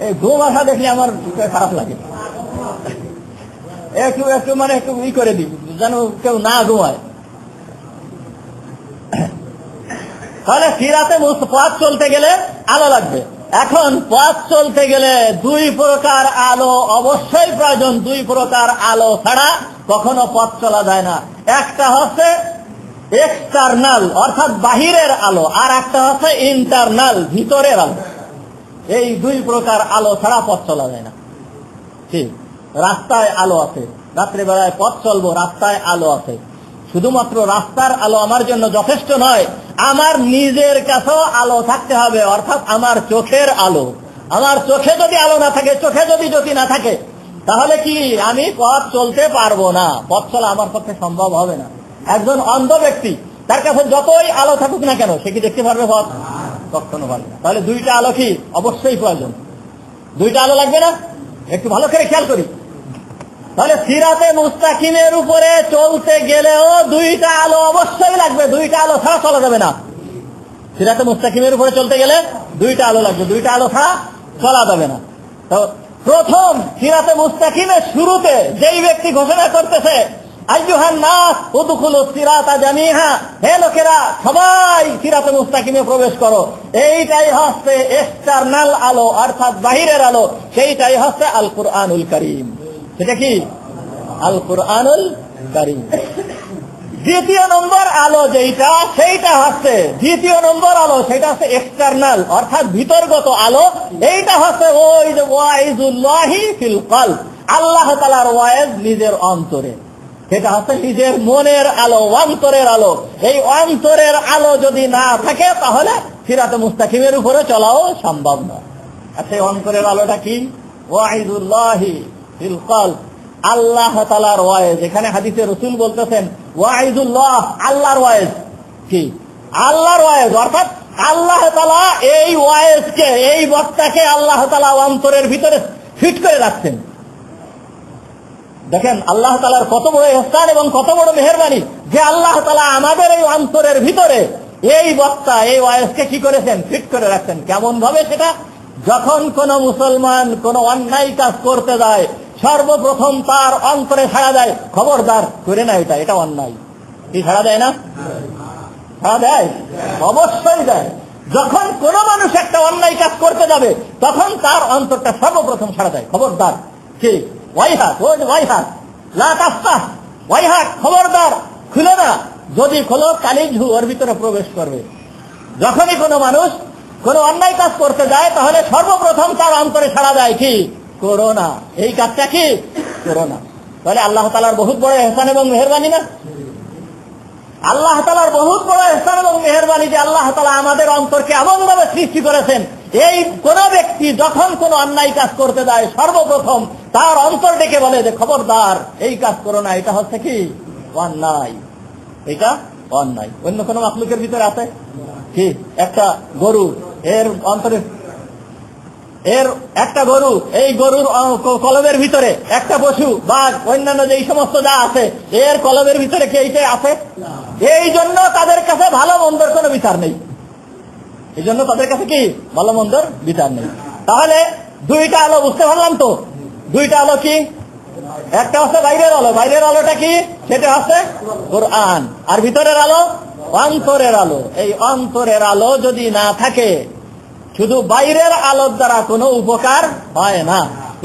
এই ঘুম আসা দেখলে আমার খারাপ লাগে, একটু একটু মানে একটু ই করে দিই যেন কেউ না ঘুমায়। তাহলে সিরাতে পথ চলতে গেলে আলো লাগবে। এখন পথ চলতে গেলে দুই প্রকার আলো অবশ্যই প্রয়োজন। দুই প্রকার আলো ছাড়া কখনো পথ চলা যায় না। একটা হচ্ছে এক্সটার্নাল অর্থাৎ বাহিরের আলো, আর একটা হচ্ছে ইন্টারনাল ভিতরের আলো। এই দুই প্রকার আলো ছাড়া পথ চলা যায় না। ঠিক, রাস্তায় আলো আছে, রাত্রেবেলায় পথ চলবো, রাস্তায় আলো আছে। শুধুমাত্র রাস্তার আলো আমার জন্য যথেষ্ট নয়, আমার নিজের কাছেও আলো থাকতে হবে, অর্থাৎ আমার চোখের আলো। আমার চোখে যদি আলো না থাকে, চোখে যদি জ্যোতি না থাকে, তাহলে কি আমি পথ চলতে পারবো না, পথ চলা আমার পক্ষে সম্ভব হবে না। একজন অন্ধ ব্যক্তি, তার কাছে যতই আলো থাকুক না কেন, সে কি দেখতে পারবে পথ? কখনো পারবে না। তাহলে দুইটা আলো কি অবশ্যই প্রয়োজন? দুইটা আলো লাগবে না? একটু ভালো করে খেয়াল করি। তাহলে সিরাতে মুস্তাকিমের উপরে চলতে গেলেও দুইটা আলো অবশ্যই লাগবে, দুইটা আলো ছাড়া চলা যাবে না। সিরাতে মুস্তাকিমের উপরে চলতে গেলে দুইটা আলো লাগবে, দুইটা আলো ছাড়া চলা যাবে না। তো প্রথম সিরাতে মুস্তাকিমের শুরুতে যেই ব্যক্তি ঘোষণা করতেছে, আইয়ুহান নাস উদখুলুস সিরাতা জামিআ, হে লোকেরা সবাই সিরাতে মুস্তাকিমে প্রবেশ করো, এইটাই হচ্ছে এক্সটার্নাল আলো অর্থাৎ বাহিরের আলো, সেইটাই হচ্ছে আল কুরআনুল কারীম। সেটা কি? আল কুরআনুল কারীম। দ্বিতীয় নম্বর আলো যেটা, সেইটা হচ্ছে দ্বিতীয় নম্বর আলো, সেটা হচ্ছে এক্সটার্নাল অর্থাৎ ভিতরগত আলো। এইটা হচ্ছে ওই যে ওয়াইজুল্লাহি ফিল কলব, আল্লাহ তাআলার ওয়াইজ নিজের অন্তরে। সেটা হচ্ছে নিজের মনের আলো, অন্তরের আলো। এই অন্তরের আলো যদি না থাকে তাহলে সিরাতে মুস্তাকিমের উপরে চলাও সম্ভব নয়। আর সেই অন্তরের আলোটা কি? ওয়াইজুল্লাহি ফিল কলব, আল্লাহ তাআলার ওয়াইজ। এখানে হাদিসে রাসূল বলতেছেন ওয়াইজুল্লাহ, আল্লাহর ওয়াইজ। কি? আল্লাহর ওয়াইজ অর্থাৎ আল্লাহ তাআলা এই ওয়াইজকে, এই বক্তাকে আল্লাহ তাআলা অন্তরের ভিতরে ফিট করে রাখছেন। দেখেন আল্লাহ তাআলার কত বড় ইহসান এবং কত বড় মেহেরবানি যে আল্লাহ তাআলা আমাদের এই অন্তরের ভিতরে এই বক্তা, এই ওয়াইজকে কি করেছেন? ফিট করে রাখছেন। কেমন ভাবে? সেটা যখন কোন মুসলমান কোন অন্যায় কাজ করতে যায়, সর্বপ্রথম তার অন্তরে ছাড়া দেয়, খবরদার করে না, এটা অন্যায়। কি ছাড়া দেয় না? ছাড়া দেয়, অবশ্যই দেয়। যখন কোন মানুষ একটা অন্যায় কাজ করতে যাবে, তখন তার অন্তরটা সর্বপ্রথম ছাড়া দেয়, খবরদার। কি? ওয়াইহাক, ওয়াইহাক লা তাফতাহ, ওয়াইহাক, খবরদার খুলে না, যদি খোলো কালিজহু, ওর ভিতরে প্রবেশ করবে। যখনই কোনো মানুষ কোন অন্যায় কাজ করতে যায়, তাহলে সর্বপ্রথম তার অন্তরে ছাড়া দেয় কি? করোনা। এই কাজটা কি? করোনা। তাহলে আল্লাহ তাআলার বহুত বড় ইহসান এবং মেহেরবানি না? আল্লাহ তাআলার বহুত বড় ইহসান এবং মেহেরবানি যে আল্লাহ তাআলা আমাদের অন্তরকে এমন ভাবে সৃষ্টি করেছেন, এই কোন ব্যক্তি যখন কোন অন্যায় কাজ করতে যায় সর্বপ্রথম তার অন্তর ডেকে বলে যে খবরদার এই কাজ করো না, এটা হচ্ছে কি অন্যায়, এটা অন্যায়। অন্য কোন মাখলুকের ভিতরে আছে কি? একটা গরু, এর অন্তরে একটা গরু, এই গরুর কলবের ভিতরে একটা পশু বা অন্যান্য যে সমস্ত যা আছে এর কলবের ভিতরে কি এইটাই আছে? এই জন্য তাদের কাছে ভালো মন্দর কোনো বিচার নেই, এই জন্য তাদের কাছে কি ভালো মন্দর বিচার নেই। তাহলে দুইটা আলো বুঝতে পারলাম তো, দুইটা আলো কি? একটা হচ্ছে বাইরের আলো, বাইরের আলোটা কি? সেটা হচ্ছে কোরআন। আর ভিতরের আলো অন্তরের আলো। এই অন্তরের আলো যদি না থাকে শুধু বাইরের আলোর দ্বারা কোনো উপকার হয় না।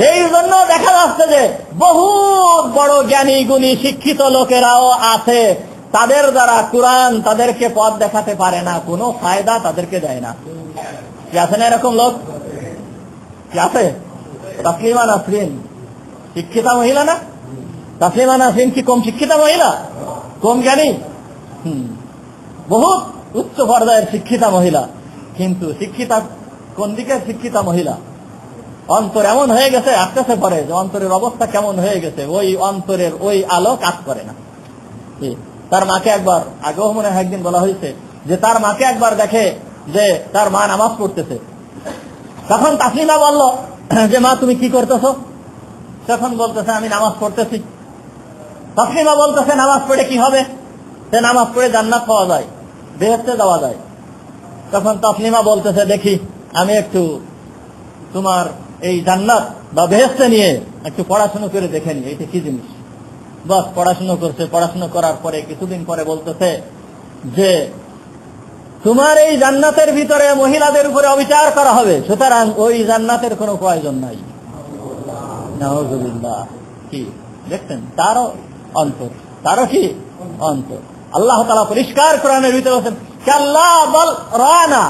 এই জন্য দেখা যাচ্ছে যে বহুত বড় জ্ঞানী গুণী শিক্ষিত লোকেরাও আছে, তাদের দ্বারা কোরআন তাদেরকে পথ দেখাতে পারে না, কোনো ফায়দা তাদেরকে দেয় না। কি আছে না এরকম লোক? কি আছে? তাসলিমা নাসরিন শিক্ষিতা মহিলা না? তাসলিমা নাসরিন কি কম শিক্ষিতা মহিলা? কম জ্ঞানী? বহুত উচ্চ পর্যায়ের শিক্ষিতা মহিলা, কিন্তু শিক্ষিতা কোন দিকে? শিক্ষিতা মহিলা অন্তর এমন হয়ে গেছে, আসতেছে পরে যে অন্তরের অবস্থা কেমন হয়ে গেছে, ওই অন্তরের ওই আলো কাজ করে না। তার মাকে একবার, আগেও মনে হয় একদিন বলা হয়েছে যে তার মাকে একবার দেখে যে তার মা নামাজ পড়তেছে, তখন তাসলিমা বলল যে মা তুমি কি করতেছো? তখন বলতেছে আমি নামাজ পড়তেছি। তাসলিমা বলতেছে নামাজ পড়ে কি হবে? সে নামাজ পড়ে জান্নাত পাওয়া যায়, বেহেশতে যাওয়া যায়। তখন তাসলিমা বলতেছে দেখি আমি একটু তোমার এই জান্নাত বা বেহেশতে নিয়ে একটু পড়াশোনা করে দেখে নি, এটা কি জিনিস। বাস পড়াশোনা করছে, পড়াশোনা করার পরে কিছুদিন পরে বলতেছে যে তোমার এই জান্নাতের ভিতরে মহিলাদের উপরে অবিচার করা হবে, সুতরাং ওই জান্নাতের কোনো প্রয়োজন নাই। নাউযুবিল্লাহ। কি দেখছেন? তারও অন্তর, তারও কি অন্তর। আল্লাহ তাআলা পরিষ্কার কোরআনের ভিতরে বলেছেন কাল্লা বাল রানা,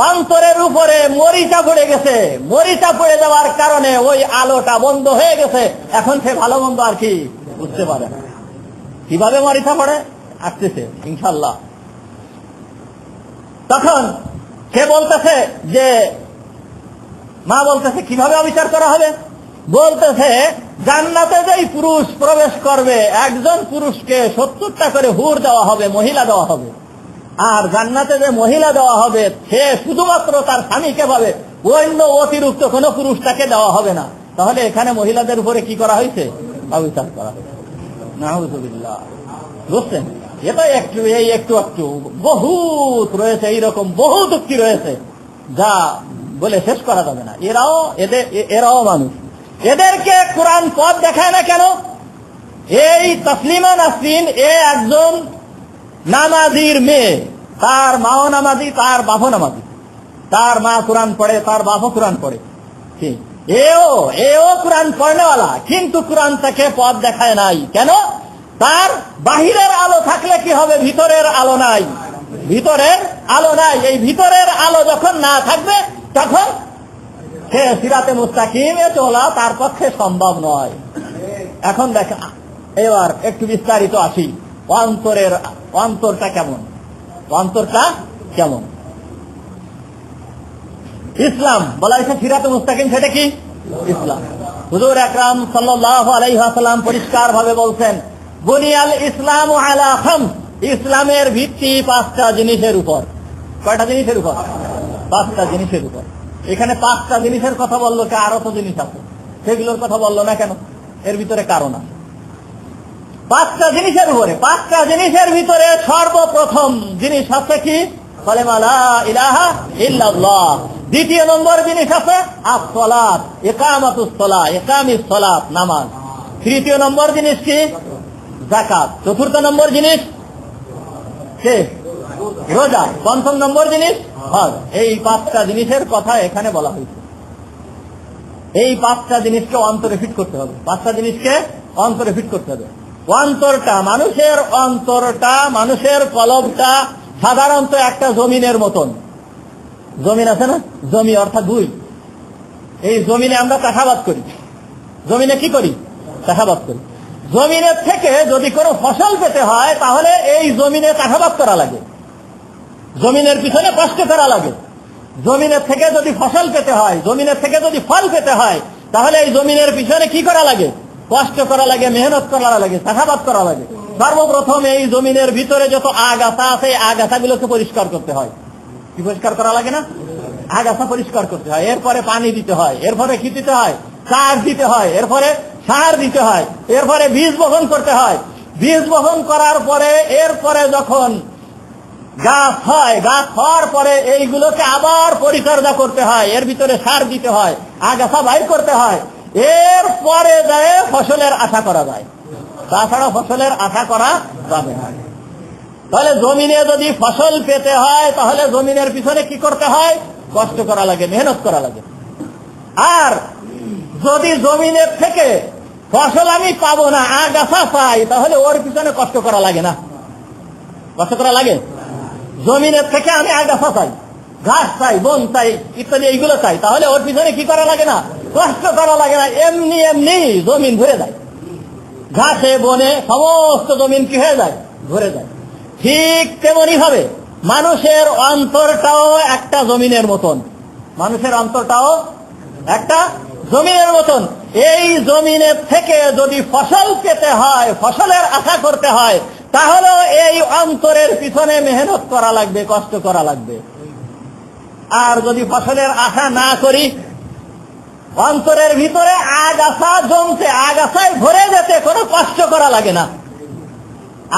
অন্তরের উপরে মরিচা পড়ে গেছে, মরিচা পড়ে যাওয়ার কারণে ওই আলোটা বন্ধ হয়ে গেছে, এখন সে ভালো মন্দ আর কি বুঝতে পারে না। কিভাবে মরিচা পড়ে আসতেছে ইনশাআল্লাহ। তখন সে বলতেছে যে মা বলতেছে কিভাবে অবিচার করা হবে? বলতেছে জান্নাতে যেই পুরুষ প্রবেশ করবে একজন পুরুষকে 70টা করে হুর দেওয়া হবে, মহিলা দেওয়া হবে। আর জান্নাতে যে মহিলা দেওয়া হবে সে শুধুমাত্র তার স্বামীকে পাবে, অন্য অতিরিক্ত কোন পুরুষ তাকে দেওয়া হবে না। তাহলে এখানে মহিলাদের উপরে কি করা হয়েছে? অবিচার করা হয়েছে। নাউযুবিল্লাহ। বুঝছেন? এটা একটু এই একটু একটু বহুত রয়েছে, এইরকম বহুত উক্তি রয়েছে যা বলে শেষ করা যাবে না। এরাও মানুষ, এদেরকে কোরআন পথ দেখায় না কেন? এই তাসলিমা নাসরিন এ একজন নামাজির মেয়ে, তার মাও নামাজি, তার বাপও নামাজি, তার মা কোরআন পড়ে, তার বাপও কোরআন পড়ে, এও কোরআন পড়নেওয়ালা, কিন্তু কোরআন তাকে পথ দেখায় নাই কেন? তার বাহিরের আলো থাকলে কি হবে? ভিতরের আলো নাই, ভিতরের আলো নাই। এই ভিতরের আলো যখন না থাকবে তখন সে সিরাতে মুস্তাকিমে চলা তার পক্ষে সম্ভব নয়। এখন দেখা, এবার একটু বিস্তারিত আসি, অন্তরটা কেমন? অন্তরটা কেমন? ইসলাম বলা হয়েছে সিরাতে মুস্তাকিম, সেটা কি? ইসলাম। হুজুর আকরাম সাল্লাল্লাহু আলাইহি ওয়াসাল্লাম পরিষ্কার ভাবে বলছেন বুনিয়াল ইসলামু আলা খামস, ইসলামের ভিত্তি 5টা জিনিসের উপর। কয়টা জিনিসের উপর? 5টা জিনিসের উপর। এখানে 5টা জিনিসের কথা বললো, কে আরো তো জিনিস আছে, সেগুলোর কথা বললো না কেন? এর ভিতরে কারণ আছে। 5টা জিনিসের উপরে, 5টা জিনিসের ভিতরে সর্বপ্রথম জিনিস আছে কি? কালেমা লা ইলাহা ইল্লাল্লাহ। দ্বিতীয় নম্বর জিনিস আছে আস-সালাত, ইকামাতুস সালাহ, ইকামিস সালাত, নামাজ। তৃতীয় নম্বর জিনিস কি? যাকাত। চতুর্থ নম্বর জিনিস কি? রোজা। পঞ্চম নম্বর জিনিস হজ। এই 5টা জিনিসের কথা এখানে বলা হয়েছে। এই 5টা জিনিসকে অন্তরে ফিট করতে হবে, 5টা জিনিসকে অন্তরে ফিট করতে হবে। অন্তরটা, মানুষের অন্তরটা, মানুষের কলবটা সাধারণত একটা জমিনের মতন। জমিন আছে না? জমি অর্থাৎ ভুঁই। এই জমিনে আমরা চাষাবাদ করি। জমিনে কি করি? চাষাবাদ করি। জমিনের থেকে যদি কোনো ফসল পেতে হয় তাহলে এই জমিনে চাষাবাদ করা লাগে, জমিনের পিছনে কষ্ট করা লাগে। জমিনের থেকে যদি ফসল পেতে হয়, জমিনের থেকে যদি ফল পেতে হয়, তাহলে এই জমিনের পিছনে কি করা লাগে? কষ্ট করা লাগে, মেহনত করা লাগে, চাষাবাদ করা লাগে। সর্বপ্রথম এই জমিনের ভিতরে যত আগাছা আছে এই আগাছাগুলোকে পরিষ্কার করতে হয়। কি পরিষ্কার করা লাগে না? আগাছা পরিষ্কার করতে হয়। এরপরে পানি দিতে হয়, এরপরে কি দিতে হয়? চাষ দিতে হয়, এরপরে সার দিতে হয়, এরপরে বীজ বপন করতে হয়। বীজ বপন করার পরে এরপরে যখন গাছ হয়, গাছ হওয়ার পরে এইগুলোকে আবার পরিচর্যা করতে হয়, এর ভিতরে সার দিতে হয়, আগাছা বাইর করতে হয়, এরপরে যায় ফসলের আশা করা যায়। তাছাড়া ফসলের আশা করা যাবে না। তাহলে জমিনে যদি ফসল পেতে হয় তাহলে জমিনের পিছনে কি করতে হয়? কষ্ট করা লাগে, মেহনত করা লাগে। আর যদি জমিনের থেকে ফসল আমি পাবো না, আগাছা পাই, তাহলে ওর পিছনে কষ্ট করা লাগে না? কষ্ট করা লাগে? জমিনের থেকে আমি আগাছা চাই, ঘাস চাই, বন চাই, ইত্যাদি এইগুলো চাই, তাহলে ওর পিছনে কি করা লাগে না? কষ্ট করা লাগে না। এমনি এমনি জমিন ভরে যায়, ঘাসে বনে সমস্ত জমিন কি হয়ে যায়? ভরে যায়। ঠিক তেমনি ভাবে মানুষের অন্তরটাও একটা জমিনের মতন, মানুষের অন্তরটাও একটা জমিনের মতন। এই জমিনের থেকে যদি ফসল পেতে হয়, ফসলের আশা করতে হয়, তাহলে এই অন্তরের পিছনে মেহনত করা লাগবে, কষ্ট করা লাগবে। আর যদি ফসলের আশা না করি, অন্তরের ভিতরে আগাছা জমতে, আগাছায় ভরে যেতে কোনো কষ্ট করা লাগে না।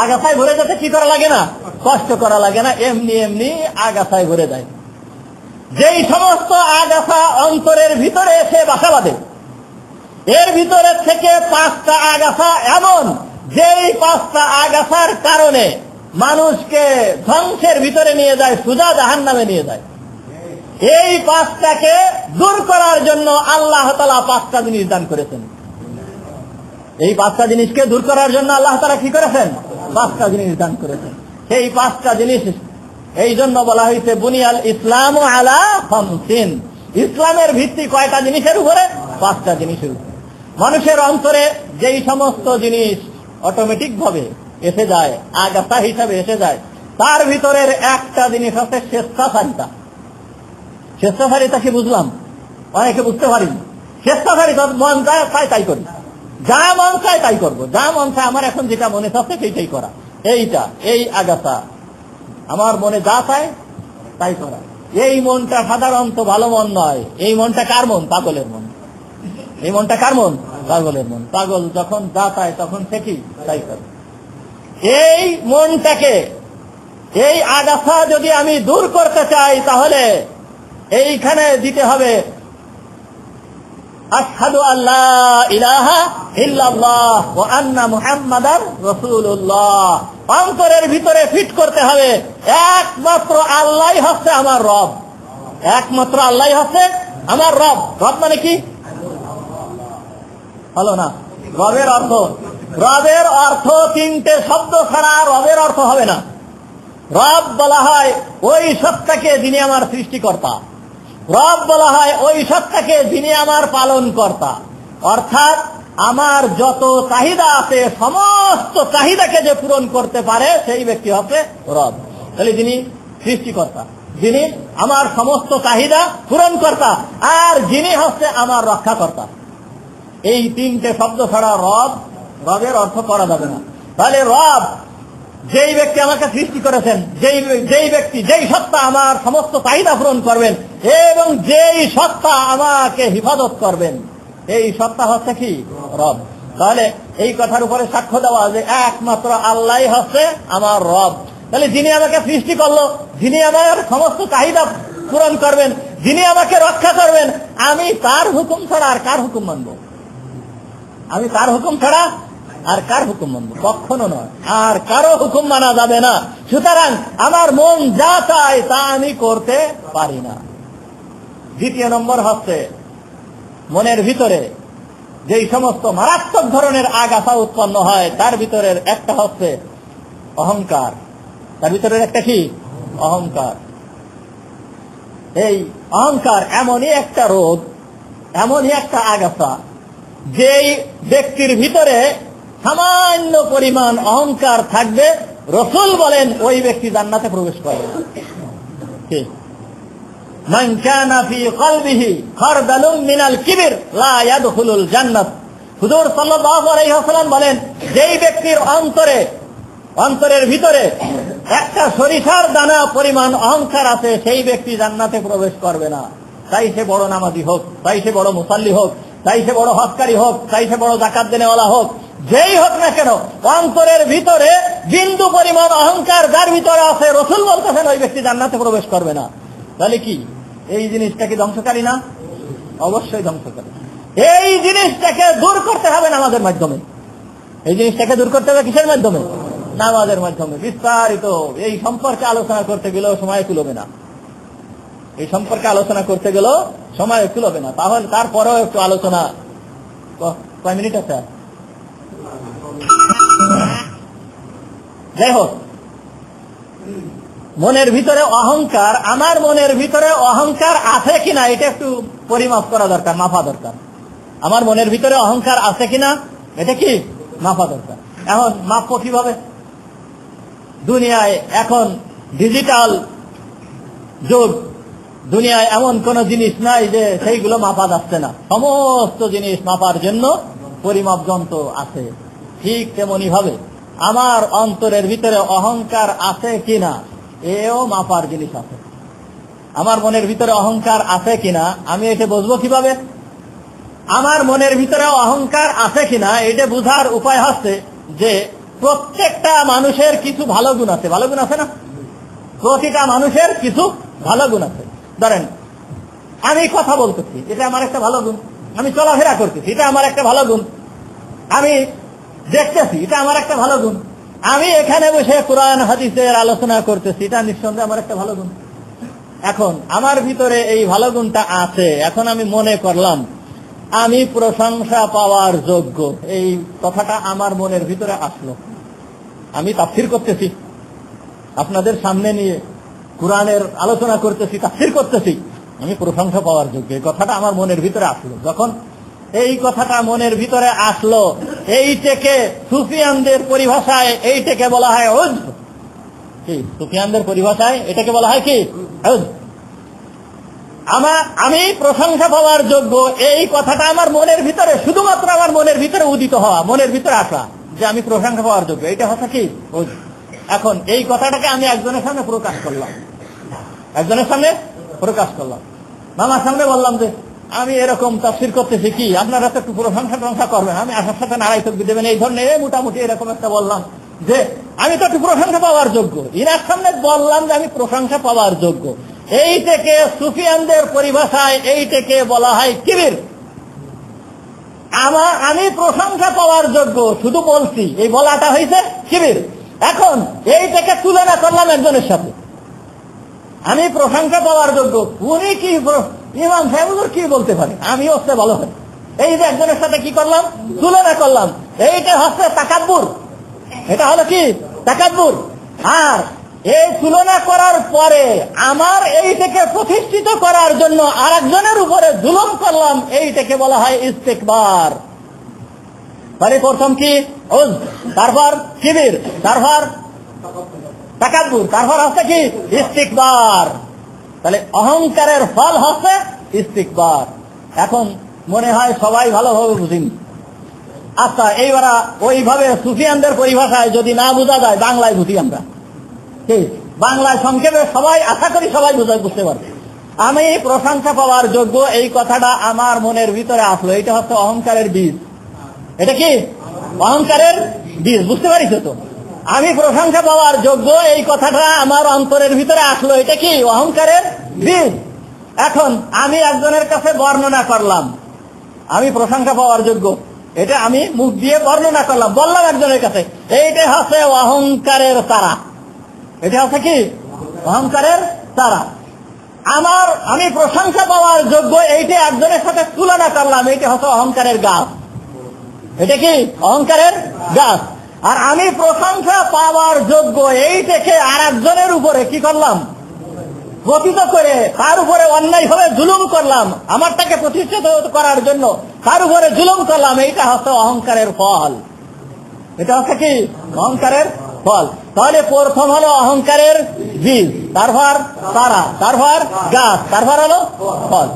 আগাছায় ভরে যেতে কি করা লাগে না? কষ্ট করা লাগে না, এমনি এমনি আগাছায় ভরে যায়। যেই সমস্ত আগাছা অন্তরের ভিতরে এসে বাসা বাঁধে, এর ভিতরে থেকে 5টা আগাছা এমন, যেই 5টা আগাছার কারণে মানুষকে ধ্বংসের ভিতরে নিয়ে যায়, সুজা জাহান্নামে নিয়ে যায়। এই 5টাকে দূর করার জন্য আল্লাহ তাআলা 5টা জিনিস দান করেছেন। এই 5টা জিনিসকে দূর করার জন্য আল্লাহ তাআলা কি করেছেন? 5টা জিনিস দান করেছেন। সেই 5টা জিনিস এই জন্য বলা হয়েছে বুনিয়াল ইসলাম আলা খামসিন। ইসলামের ভিত্তি কয়টা জিনিসের উপরে? 5টা জিনিসের উপরে। মানুষের অন্তরে যেই সমস্ত জিনিস অটোমেটিক ভাবে এসে যায়, আগাছা হিসাবে এসে যায়, তার ভিতরের একটা জিনিস হচ্ছে স্বেচ্ছাচারিতা। স্বেচ্ছাচারিতা কি বুঝলাম? অনেকে বুঝতে পারিনি। স্বেচ্ছাচারিতা মন চায় তাই করি, যা মন চায় তাই করবো, যা মন চায়, আমার এখন যেটা মনে চাচ্ছে সেইটাই করা। এইটা এই আগাছা, আমার মনে যা চায় তাই করা। এই মনটা সাধারণত ভালো মন নয়। এই মনটা কার মন? পাগলের মন। এই মনটা কার মন? পাগলের মন। পাগল যখন যা চায় তখন সে কি তাই করে। এই মনটাকে, এই আগাছা যদি আমি দূর করতে চাই তাহলে এইখানে দিতে হবে আশহাদু আল্লা ইলাহা ইল্লাল্লাহ ওয়া আন্না মুহাম্মাদার রাসূলুল্লাহ। অন্তরের ভিতরে ফিট করতে হবে একমাত্র আল্লাহই হচ্ছে আমার রব, একমাত্র আল্লাহই হচ্ছে আমার রব। রব মানে কি? হলো না? রবের অর্থ, রবের অর্থ 3টে শব্দ ছাড়া রবের অর্থ হবে না। রব বলা হয় ওই সত্তাকে যিনি আমার সৃষ্টিকর্তা, রব বলা হয় ওই সত্তাকে যিনি আমার পালন কর্তা। অর্থাৎ আমার যত চাহিদা আছে সমস্ত চাহিদাকে যে পূরণ করতে পারে সেই ব্যক্তি হচ্ছে রব। তাহলে যিনি সৃষ্টিকর্তা, যিনি আমার সমস্ত চাহিদা পূরণ কর্তা, আর যিনি হচ্ছে আমার রক্ষাকর্তা। এই 3টে শব্দ ছাড়া রবের অর্থ করা যাবে না। তাহলে রব যেই ব্যক্তি আমাকে সৃষ্টি করেছেন, যেই ব্যক্তি, যেই সত্তা আমার সমস্ত চাহিদা পূরণ করবেন এবং যেই সত্তা আমাকে হিফাজত করবেন, এই সত্তা হচ্ছে কি? রব। তাহলে এই কথার উপরে সাক্ষ্য দেওয়া যে একমাত্র আল্লাহই হচ্ছে আমার রব। তাহলে যিনি আমাকে সৃষ্টি করলো, যিনি আমার সমস্ত চাহিদা পূরণ করবেন, যিনি আমাকে রক্ষা করবেন, আমি তার হুকুম ছাড়া আর কার হুকুম মানব? আমি তার হুকুম ছাড়া আর কার হুকুম মানব? কখনো নয়, আর কারো হুকুম মানা যাবে না। সুতরাং আমার মন যা চায় তা আমি করতে পারি না। 2 নম্বর হচ্ছে মনের ভিতরে যেই সমস্ত মারাত্মক ধরনের আগাছা উৎপন্ন হয় তার ভিতরের একটা হচ্ছে অহংকার। তার ভিতরের একটা কি? অহংকার। এই অহংকার এমনই একটা রোগ, এমনই একটা আগাছা, যেই ব্যক্তির ভিতরে সামান্য পরিমাণ অহংকার থাকবে, রাসূল বলেন ওই ব্যক্তি জান্নাতে প্রবেশ করবে না। ঠিক, মান কানা ফি কলবিহি খারদালুম মিনাল কিবর লা ইয়াদখুলুল জান্নাত। হুজুর সাল্লাল্লাহু আলাইহি ওয়াসাল্লাম বলেন, যেই ব্যক্তির অন্তরের ভিতরে একটা সরিষার দানা পরিমাণ অহংকার আছে, সেই ব্যক্তি জান্নাতে প্রবেশ করবে না। তাই সে বড় নামাজি হোক, তাই সে বড় মুসাল্লি হোক, তাই সে বড় হজকারী হোক, তাই সে বড় যাকাত দেনেওয়ালা হোক, যেই হোক না কেন, অন্তরের ভিতরে বিন্দু পরিমাণ অহংকার যার ভিতরে আছে, রাসূল বলতেছেন ওই ব্যক্তি জান্নাতে প্রবেশ করবে না। তাহলে কি এই জিনিসটা কি ধ্বংসকারী না? অবশ্যই ধ্বংসকারী। এই জিনিসটাকে দূর করতে হবে নামাজের মাধ্যমে। এই জিনিসটাকে দূর করতে হবে কিসের মাধ্যমে? নামাজের মাধ্যমে। বিস্তারিত এই সম্পর্কে আলোচনা করতে গেলেও সময় কুলবে না, এই সম্পর্কে আলোচনা করতে গেলেও সময় কুলবে না। তাহলে তারপরেও একটু আলোচনা, কয় মিনিট আছে? যাই হোক, মনের ভিতরে অহংকার, আমার মনের ভিতরে অহংকার আছে কিনা এটা একটু পরিমাপ করা দরকার, মাপা দরকার। আমার মনের ভিতরে অহংকার আছে কিনা এটা কি মাপা দরকার। এখন মাপবো কিভাবে? দুনিয়ায় এখন ডিজিটাল যুগ, দুনিয়ায় এমন কোন জিনিস নাই যে সেইগুলো মাপা যাচ্ছে না। সমস্ত জিনিস মাপার জন্য পরিমাপ যন্ত্র আছে। ঠিক তেমনি ভাবে আমার অন্তরের ভিতরে অহংকার আছে কিনা এও মাপার জিনিস আছে। আমার মনের ভিতরে অহংকার আছে কিনা আমি এটা বুঝবো কিভাবে? আমার মনের ভিতরে অহংকার আছে কিনা এটা বুঝার উপায় হচ্ছে যে প্রত্যেকটা মানুষের কিছু ভালো গুণ আছে। ভালো গুণ আছে না? প্রতিটা মানুষের কিছু ভালো গুণ আছে। ধরেন আমি কথা বলতেছি, এটা আমার একটা ভালো গুণ। আমি চলাফেরা করতেছি, এটা আমার একটা ভালো গুণ। আমি দেখতেছি, এটা আমার একটা ভালো গুণ। আমি এখানে বসে কোরআন হাদিসের আলোচনা করতেছি, এটা নিঃসন্দেহে আমার একটা ভালো গুণ। এখন আমার ভিতরে এই ভালো গুণটা আছে, এখন আমি মনে করলাম আমি প্রশংসা পাওয়ার যোগ্য। এই কথাটা আমার মনের ভিতরে আসলো। আমি তাফসীর করতেছি, আপনাদের সামনে নিয়ে কোরআনের আলোচনা করতেছি, তাফসীর করতেছি, আমি প্রশংসা পাওয়ার যোগ্য। এই কথাটা আমার মনের ভিতরে আসলো। যখন এই কথাটা মনের ভিতরে আসলো, এইটাকে সুফিয়ানদের পরিভাষায় এইটাকে বলা হয় উজব। কি সুফিয়ানদের পরিভাষায় এটাকে বলা হয় কি? উজব। আমি প্রশংসা পাওয়ার যোগ্য, এই কথাটা আমার মনের ভিতরে, শুধুমাত্র আমার মনের ভিতরে উদিত হওয়া, মনের ভিতরে আসা যে আমি প্রশংসা পাওয়ার যোগ্য, এটা হচ্ছে কি? উজব। এখন এই কথাটাকে আমি একজনের সামনে প্রকাশ করলাম, একজনের সামনে প্রকাশ করলাম, মামার সামনে বললাম যে আমি এরকম তাফসীর করতেছি, কি আপনারা তো একটু প্রশংসা করবেন, আমি আসার সাথে নারাই তকবীর দেবেন, এই ধরনের মোটামুটি এরকম একটা বললাম যে আমি তো একটু প্রশংসা পাওয়ার যোগ্য। ইনার সামনে বললাম যে আমি প্রশংসা পাওয়ার যোগ্য। এইটাকে সুফিয়ানদের পরিভাষায় এইটাকে বলা হয় কিবির। আমি প্রশংসা পাওয়ার যোগ্য শুধু বলছি, এই বলাটা হয়েছে কিবির। এখন এইটাকে তুলনা করলাম একজনের সাথে, আমি প্রশংসা পাওয়ার যোগ্য, উনি কি ইমাম সাহেব কি বলতে পারে, আমি হচ্ছে ভালো হয়। এই যে একজনের সাথে কি করলাম? তুলনা করলাম। এইটা হচ্ছে তাকাব্বুর। এটা হলো কি? তাকাব্বুর। আর এই তুলনা করার পরে আমার এইটাকে প্রতিষ্ঠিত করার জন্য আর একজনের উপরে জুলুম করলাম, এইটাকে বলা হয় ইস্তিকবার। মানে প্রথম কি? উজব, তারপর কিবির, তারপর তাকাব্বুর, তারপর হচ্ছে কি? ইস্তিকবার। তাহলে অহংকারের ফল হচ্ছে ইস্তিকবার। এখন মনে হয় সবাই ভালোভাবে বুঝিনি। আচ্ছা, এইবার ওইভাবে সুফিয়ানদের পরিভাষায় যদি না বোঝা যায়, বাংলায় বুঝি আমরা। ঠিক, বাংলায় সংক্ষেপে সবাই, আশা করি সবাই বুঝতে পারবে। আমি প্রশংসা পাওয়ার যোগ্য, এই কথাটা আমার মনের ভিতরে আসলো, এটা হচ্ছে অহংকারের বীজ। এটা কি? অহংকারের বীজ। বুঝতে পারিস তো? আমি প্রশংসা পাওয়ার যোগ্য, এই কথাটা আমার অন্তরের ভিতরে আসলো, এটা কি? অহংকারের বীজ। এখন আমি একজনের কাছে বর্ণনা করলাম আমি প্রশংসা পাওয়ার যোগ্য, এটা আমি মুখ দিয়ে বর্ণনা করলাম, বললাম একজনের কাছে, এইটা হচ্ছে অহংকারের তারা। এটা হচ্ছে কি? অহংকারের তারা। আমি প্রশংসা পাওয়ার যোগ্য, এইটা একজনের সাথে তুলনা করলাম, এইটা হচ্ছে অহংকারের গাছ। এটা কি? অহংকারের গাছ। আর আমি প্রশংসা পাওয়ার যোগ্য, এইটাকে আর একজনের উপরে কি করলাম? পতিত করে তার উপরে অন্যায়ভাবে জুলুম করলাম, আমারটাকে প্রতিষ্ঠিত করার জন্য তার উপরে জুলুম করলাম, এইটা হচ্ছে অহংকারের ফল। এটা হচ্ছে কি অহংকারের ফল। তাহলে প্রথম হলো অহংকারের বীজ, তারপর চারা, তারপর গাছ, তারপর হলো ফল।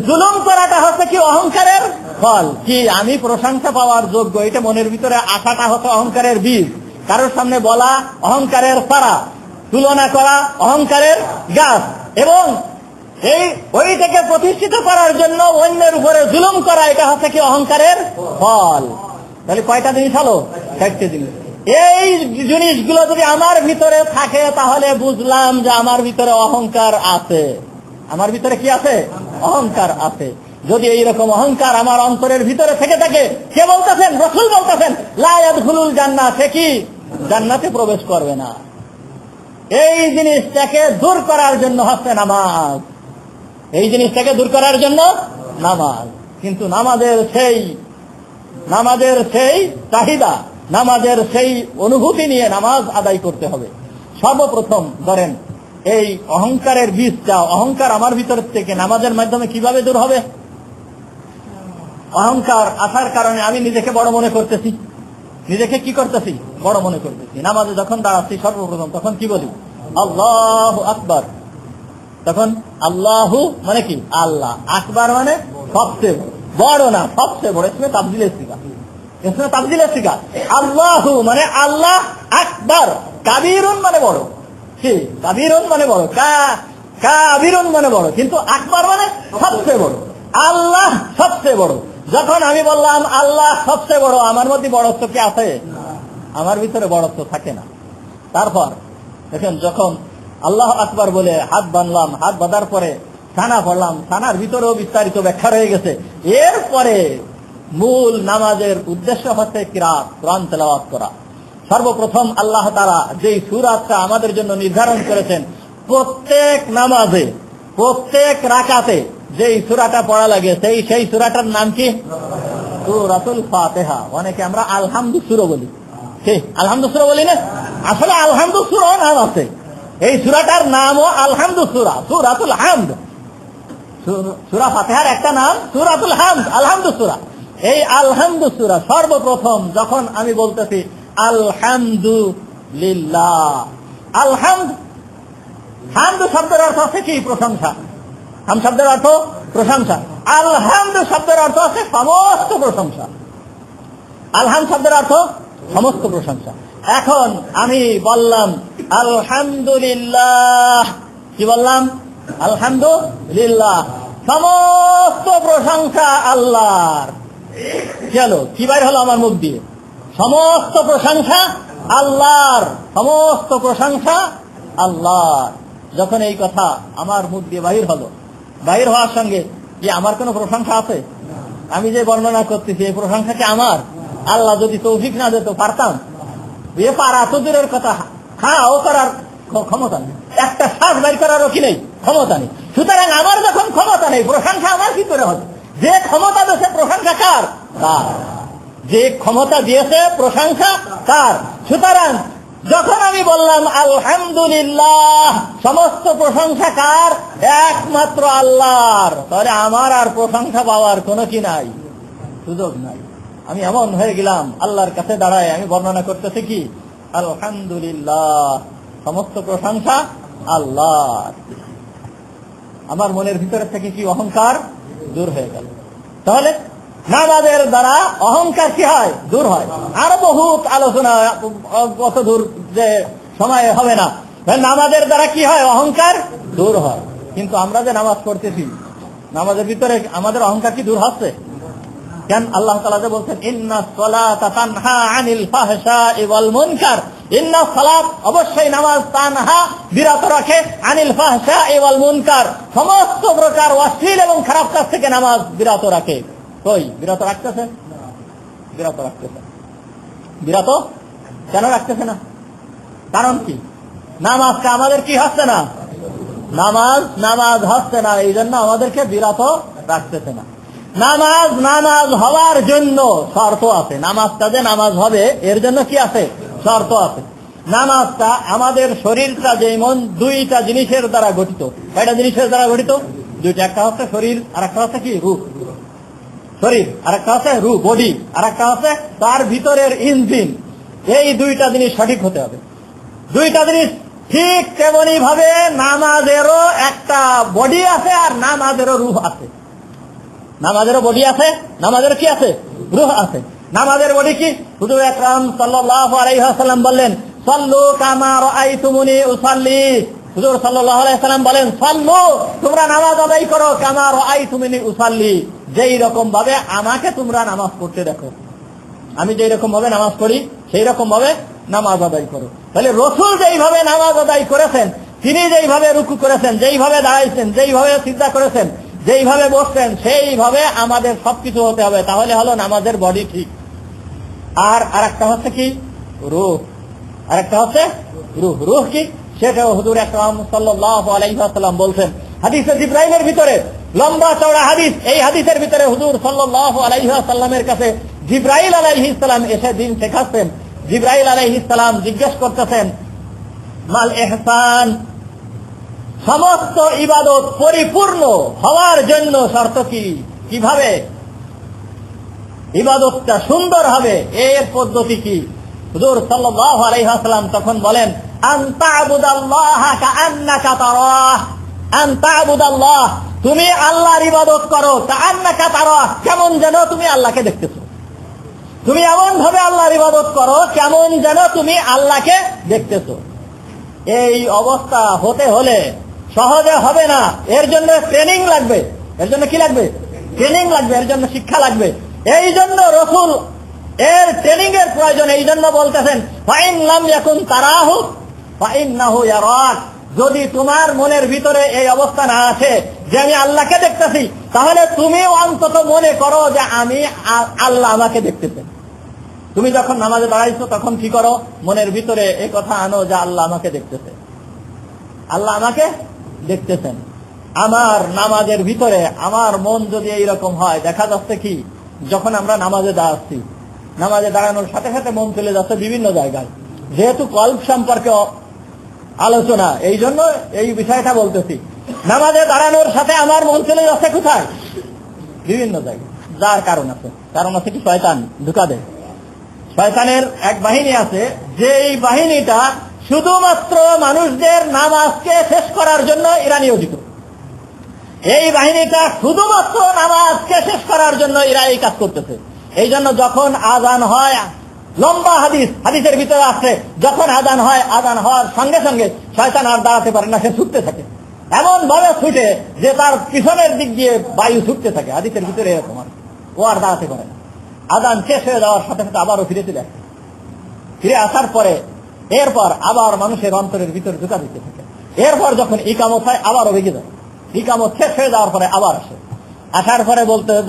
জুলুম করাটা হচ্ছে কি অহংকারের ফল। কি আমি প্রশংসা পাওয়ার যোগ্য, এটা মনের ভিতরে আশাটা হচ্ছে অহংকারের বীজ। কারোর সামনে বলা অহংকারের চারা, তুলনা করা অহংকারের গাছ, এবং ওইটাকে প্রতিষ্ঠিত করার জন্য অন্যের উপরে জুলুম করা, এটা হচ্ছে কি অহংকারের ফল। তাহলে কয়টা জিনিস হলো? 4টে জিনিস। এই জিনিসগুলো যদি আমার ভিতরে থাকে তাহলে বুঝলাম যে আমার ভিতরে অহংকার আছে। আমার ভিতরে কি আছে? অহংকার আছে। যদি এইরকম অহংকার আমার অন্তরের ভিতরে থেকে থাকে, কে বলতেছেন? রাসূল বলতেছেন লা ইয়াদখুলুল জান্নাহ, সে কি জান্নাতে প্রবেশ করবে না। এই জিনিসটাকে দূর করার জন্য হচ্ছে নামাজ, এই জিনিসটাকে দূর করার জন্য নামাজ। কিন্তু নামাজের সেই চাহিদা, নামাজের সেই অনুভূতি নিয়ে নামাজ আদায় করতে হবে। সর্বপ্রথম ধরেন এই অহংকারের বীজটা, অহংকার আমার ভিতর থেকে নামাজের মাধ্যমে কিভাবে দূর হবে? অহংকার আসার কারণে আমি নিজেকে বড় মনে করতেছি। নিজেকে কি করতেছি? বড় মনে করতেছি। নামাজে যখন দাঁড়াচ্ছি সর্বপ্রথম তখন কি বলি? আল্লাহু আকবার। তখন আল্লাহু মানে কি? আল্লাহ, আকবার মানে সবচেয়ে বড় না, সবচেয়ে বড়। इसमें তাবদীল শিখা। আল্লাহু মানে আল্লাহ, আকবার কাবীরুন মানে বড়। কি কাবীরুন মানে বড়, কাবীরুন মানে বড়, কিন্তু আকবার মানে সবচেয়ে বড়। আল্লাহ সবচেয়ে বড়। যখন আমি বললাম আল্লাহ সবচেয়ে বড়, আমার মধ্যে বড়ত্ব কি আছে? আমার ভিতরে বড়ত্ব থাকে না। তারপর দেখেন, যখন আল্লাহ আকবার বলে হাত বাঁধলাম, হাত বাঁধার পরে সানা পড়লাম, সানার ভিতরেও বিস্তারিত ব্যাখ্যা রয়ে গেছে। এরপরে মূল নামাজের উদ্দেশ্য হচ্ছে কিরাত, কোরআন তেলাওয়াত করা। সর্বপ্রথম আল্লাহ তাআলা যেই সূরাটা আমাদের জন্য নির্ধারণ করেছেন, প্রত্যেক নামাজে প্রত্যেক রাকাতে যেই সূরাটা পড়া লাগে, সেই সূরাটার নাম কি? সূরাতুল ফাতিহা। অনেকে আমরা আলহামদু সূরা বলি। ঠিক আলহামদু সূরা বলি না? আসলে আলহামদু সূরা নাম আছে, এই সূরাটার নামও আলহামদু সূরা, সূরাতুল হামদ। সূরা ফাতিহার একটা নাম সূরাতুল হামদ, আলহামদু সূরা। এই আলহামদু সূরা সর্বপ্রথম যখন আমি বলতেছি আলহামদুলিল্লাহ, হামদ শব্দের অর্থ হচ্ছে কি? প্রশংসা। হাম শব্দের অর্থ প্রশংসা। আলহামদু শব্দের অর্থ হচ্ছে সমস্ত প্রশংসা। আলহাম শব্দের অর্থ সমস্ত প্রশংসা। এখন আমি বললাম আলহামদুলিল্লাহ, কি বললাম? আলহামদুলিল্লাহ, সমস্ত প্রশংসা আল্লাহর। চলো কি বাইর হলো আমার মুখ দিয়ে? সমস্ত প্রশংসা আল্লাহর, সমস্ত প্রশংসা আল্লাহর। যখন এই কথা আমার মুখ দিয়ে বাহির হলো, বাহির হওয়ার সঙ্গে কি আমার কোনো প্রশংসা আছে? আমি যে বর্ণনা করতেছি এই প্রশংসা কি আমার? আল্লাহ যদি তৌফিক না দিত পারতাম? এ পারা তো দূরের কথা, ও করার ক্ষমতা নেই, একটা শ্বাস বাইর করারও কি নেই, ক্ষমতা নেই। সুতরাং আমার যখন ক্ষমতা নেই, প্রশংসা আমার কি করে হবে? যে ক্ষমতা দিয়েছে প্রশংসা কার? তার। যে ক্ষমতা দিয়েছে প্রশংসা কার? সুতরাং যখন আমি বললাম আলহামদুলিল্লাহ, সমস্ত প্রশংসা কার? একমাত্র আল্লাহর। তাহলে আমার আর প্রশংসা পাওয়ার কোনো কি নাই, সুযোগ নাই। আমি এমন হয়ে গেলাম আল্লাহর কাছে দাঁড়ায় আমি বর্ণনা করতেছি কি আলহামদুলিল্লাহ, সমস্ত প্রশংসা আল্লাহর। আমার মনের ভিতরে থেকে কি অহংকার দূর হয়ে গেল। তাহলে নামাজের দ্বারা অহংকার কি হয়? দূর হয়। আরো বহুত আলোচনা, কত দূর যে সময় হবে না। নামাজের দ্বারা কি হয়? অহংকার দূর হয়। কিন্তু আমরা যে নামাজ পড়তেছি, নামাজের ভিতরে আমাদের অহংকার কি দূর হচ্ছে? কেন আল্লাহ তাআলা যে বলছেন ইন্নাস সালাতা তানহা আনিল ফাহশাই ওয়াল মুনকার, ইন্নাস সালাত অবশ্যই নামাজ তানহা বিরত রাখে আনিল ফাহশাই ওয়াল মুনকার, সমস্ত প্রকার অশ্লীল এবং খারাপ কাজ থেকে নামাজ বিরত রাখে। কই বিরত রাখতেছে? বিরত রাখতেছে। বিরত কেন রাখতেছে না? কারণ কি? নামাজটা আমাদের কি হচ্ছে না, নামাজ হচ্ছে না, এই জন্য আমাদেরকে বিরত রাখতেছে না। নামাজ হওয়ার জন্য শর্ত আছে। নামাজটা যে নামাজ হবে এর জন্য কি আছে? শর্ত আছে। নামাজটা আমাদের শরীরটা যেমন দুইটা জিনিসের দ্বারা গঠিত। কয়টা জিনিসের দ্বারা গঠিত? দুইটা। একটা হচ্ছে শরীর আর একটা হচ্ছে কি? রূহ। শরীর, আর একটা হচ্ছে রূহ বডি, আর একটা হচ্ছে তার ভিতরের ইঞ্জিন। এই দুইটা জিনিস সঠিক হতে হবে। দুইটা জিনিস ঠিক তেমনি ভাবে নামাজেরও একটা বডি আছে আর নামাজেরও রূহ আছে। নামাজেরও বডি আছে, নামাজেরও কি আছে? রূহ আছে। নামাজের বডি কি? হুজুর আকরাম সাল্লাল্লাহু আলাইহি ওয়াসাল্লাম বললেন, সাল্লু কামা রাআইতুমুনি উসাল্লি। হুজুর সাল্লাল্লাহু আলাইহি ওয়াসাল্লাম বলেন, সাল্লু, তোমরা নামাজ আদায় করো, কামা রাআইতুমুনি উসাল্লি, যেই রকম ভাবে আমাকে তোমরা নামাজ পড়তে দেখো। আমি যেই রকম ভাবে নামাজ পড়ি সেই রকম ভাবে নামাজ আদায় করো। তাহলে রাসূল যেইভাবে নামাজ আদায় করেছেন, তিনি যেইভাবে রুকু করেছেন, যেইভাবে দাঁড়াইছেন, যেইভাবে সিজদা করেছেন, যেইভাবে বসছেন, সেইভাবে আমাদের সবকিছু হতে হবে। তাহলে হলো নামাজের বডি ঠিক। আর আরেকটা হচ্ছে কি? রূহ। আরেকটা হচ্ছে রূহ। রূহ কি? সেটাও হুজুর আকরাম সাল্লাল্লাহু আলাইহি ওয়াসাল্লাম বলছেন হাদিসে জিবরাইলের ভিতরে, লম্বা চওড়া হাদিস। এই হাদিসের ভিতরে হুজুর সাল্লাল্লাহু আলাইহি ওয়াসাল্লামের কাছে জিবরাইল আলাইহিস সালাম এসে দিন শেখাচ্ছেন। জিবরাইল আলাইহিস সালাম জিজ্ঞেস করতেছেন, মাল ইহসান, সমস্ত ইবাদত পরিপূর্ণ হওয়ার জন্য শর্ত কি? কিভাবে ইবাদতটা সুন্দর হবে, এর পদ্ধতি কি? হুজুর সাল্লাল্লাহু আলাইহি ওয়াসাল্লাম তখন বলেন, আন তা'বুদাল্লাহা কাআন্নাকা তারাহ। আন তা'বুদাল্লাহ, তুমি আল্লাহর ইবাদত করো, কাআন্নাকা তারাহ, কেমন যেন তুমি আল্লাহকে দেখতেছো। তুমি এমন ভাবে আল্লাহর ইবাদত করো কেমন যেন তুমি আল্লাহকে দেখতেছো। এই অবস্থা হতে হলে সহজে হবে না, এর জন্য ট্রেনিং লাগবে। এর জন্য কি লাগবে? ট্রেনিং লাগবে, এর জন্য শিক্ষা লাগবে। এই জন্য রাসূল এর ট্রেনিং এর প্রয়োজন। এই জন্য বলতেছেন, ফাইন লাম ইয়াকুন তারাহু ফাইন্নাহু ইয়ারাক। যদি তোমার মনের ভিতরে এই অবস্থা না আছে যে আমি আল্লাহকে দেখতেছি, তাহলে তুমি অন্তত মনে করো যে আমি আল্লাহ আমাকে দেখতেছেন। তুমি যখন নামাজে দাঁড়াইছো তখন কি করো? মনের ভিতরে এই কথা আনো যে আল্লাহ আমাকে দেখতেছে, আল্লাহ আমাকে দেখতেছেন। আমার নামাজের ভিতরে আমার মন যদি এইরকম হয়, দেখা যাচ্ছে কি যখন আমরা নামাজে দাঁড়াচ্ছি, নামাজে দাঁড়ানোর সাথে সাথে মন চলে যাচ্ছে বিভিন্ন জায়গায়। যেহেতু কল্প সম্পর্কে আলোচনা, এই জন্য এই বিষয়টা বলতেছি। নামাজে দাঁড়ানোর সাথে আমার মন চলে যাচ্ছে কোথায়? বিভিন্ন জায়গায়। যার কারণ আছে, কারণ আছে কি? শয়তান ঢুকা দেয়। শয়তানের এক বাহিনী আছে, যে এই বাহিনীটা শুধুমাত্র মানুষদের নামাজকে শেষ করার জন্য এরা নিয়োজিত। এই বাহিনীটা শুধুমাত্র নামাজকে শেষ করার জন্য এরা এই কাজ করতেছে। এই জন্য যখন আযান হয়, লম্বা হাদিসের ভিতরে আছে, যখন আযান হয়, আযান হওয়ার সঙ্গে সঙ্গে শয়তান আর দাঁড়াতে পারে না, সে ছুটতে থাকে। এমন ভাবে ছুটে যে তার পিছনের দিক দিয়ে বায়ু ছুটতে থাকে। হাদিসের ভিতরে এরকম, ও আর দাঁড়াতে পারে না। আযান শেষ হয়ে যাওয়ার সাথে সাথে আবারও ফিরে চলে আসে। ফিরে আসার পরে এরপর আবার মানুষের অন্তরের ভিতরে ঢুকা দিতে থাকে। এরপর যখন ইকামত হয় আবারও ভেঙে যায়। ইকামত শেষ হয়ে যাওয়ার পরে আবার আসে। আসার পরে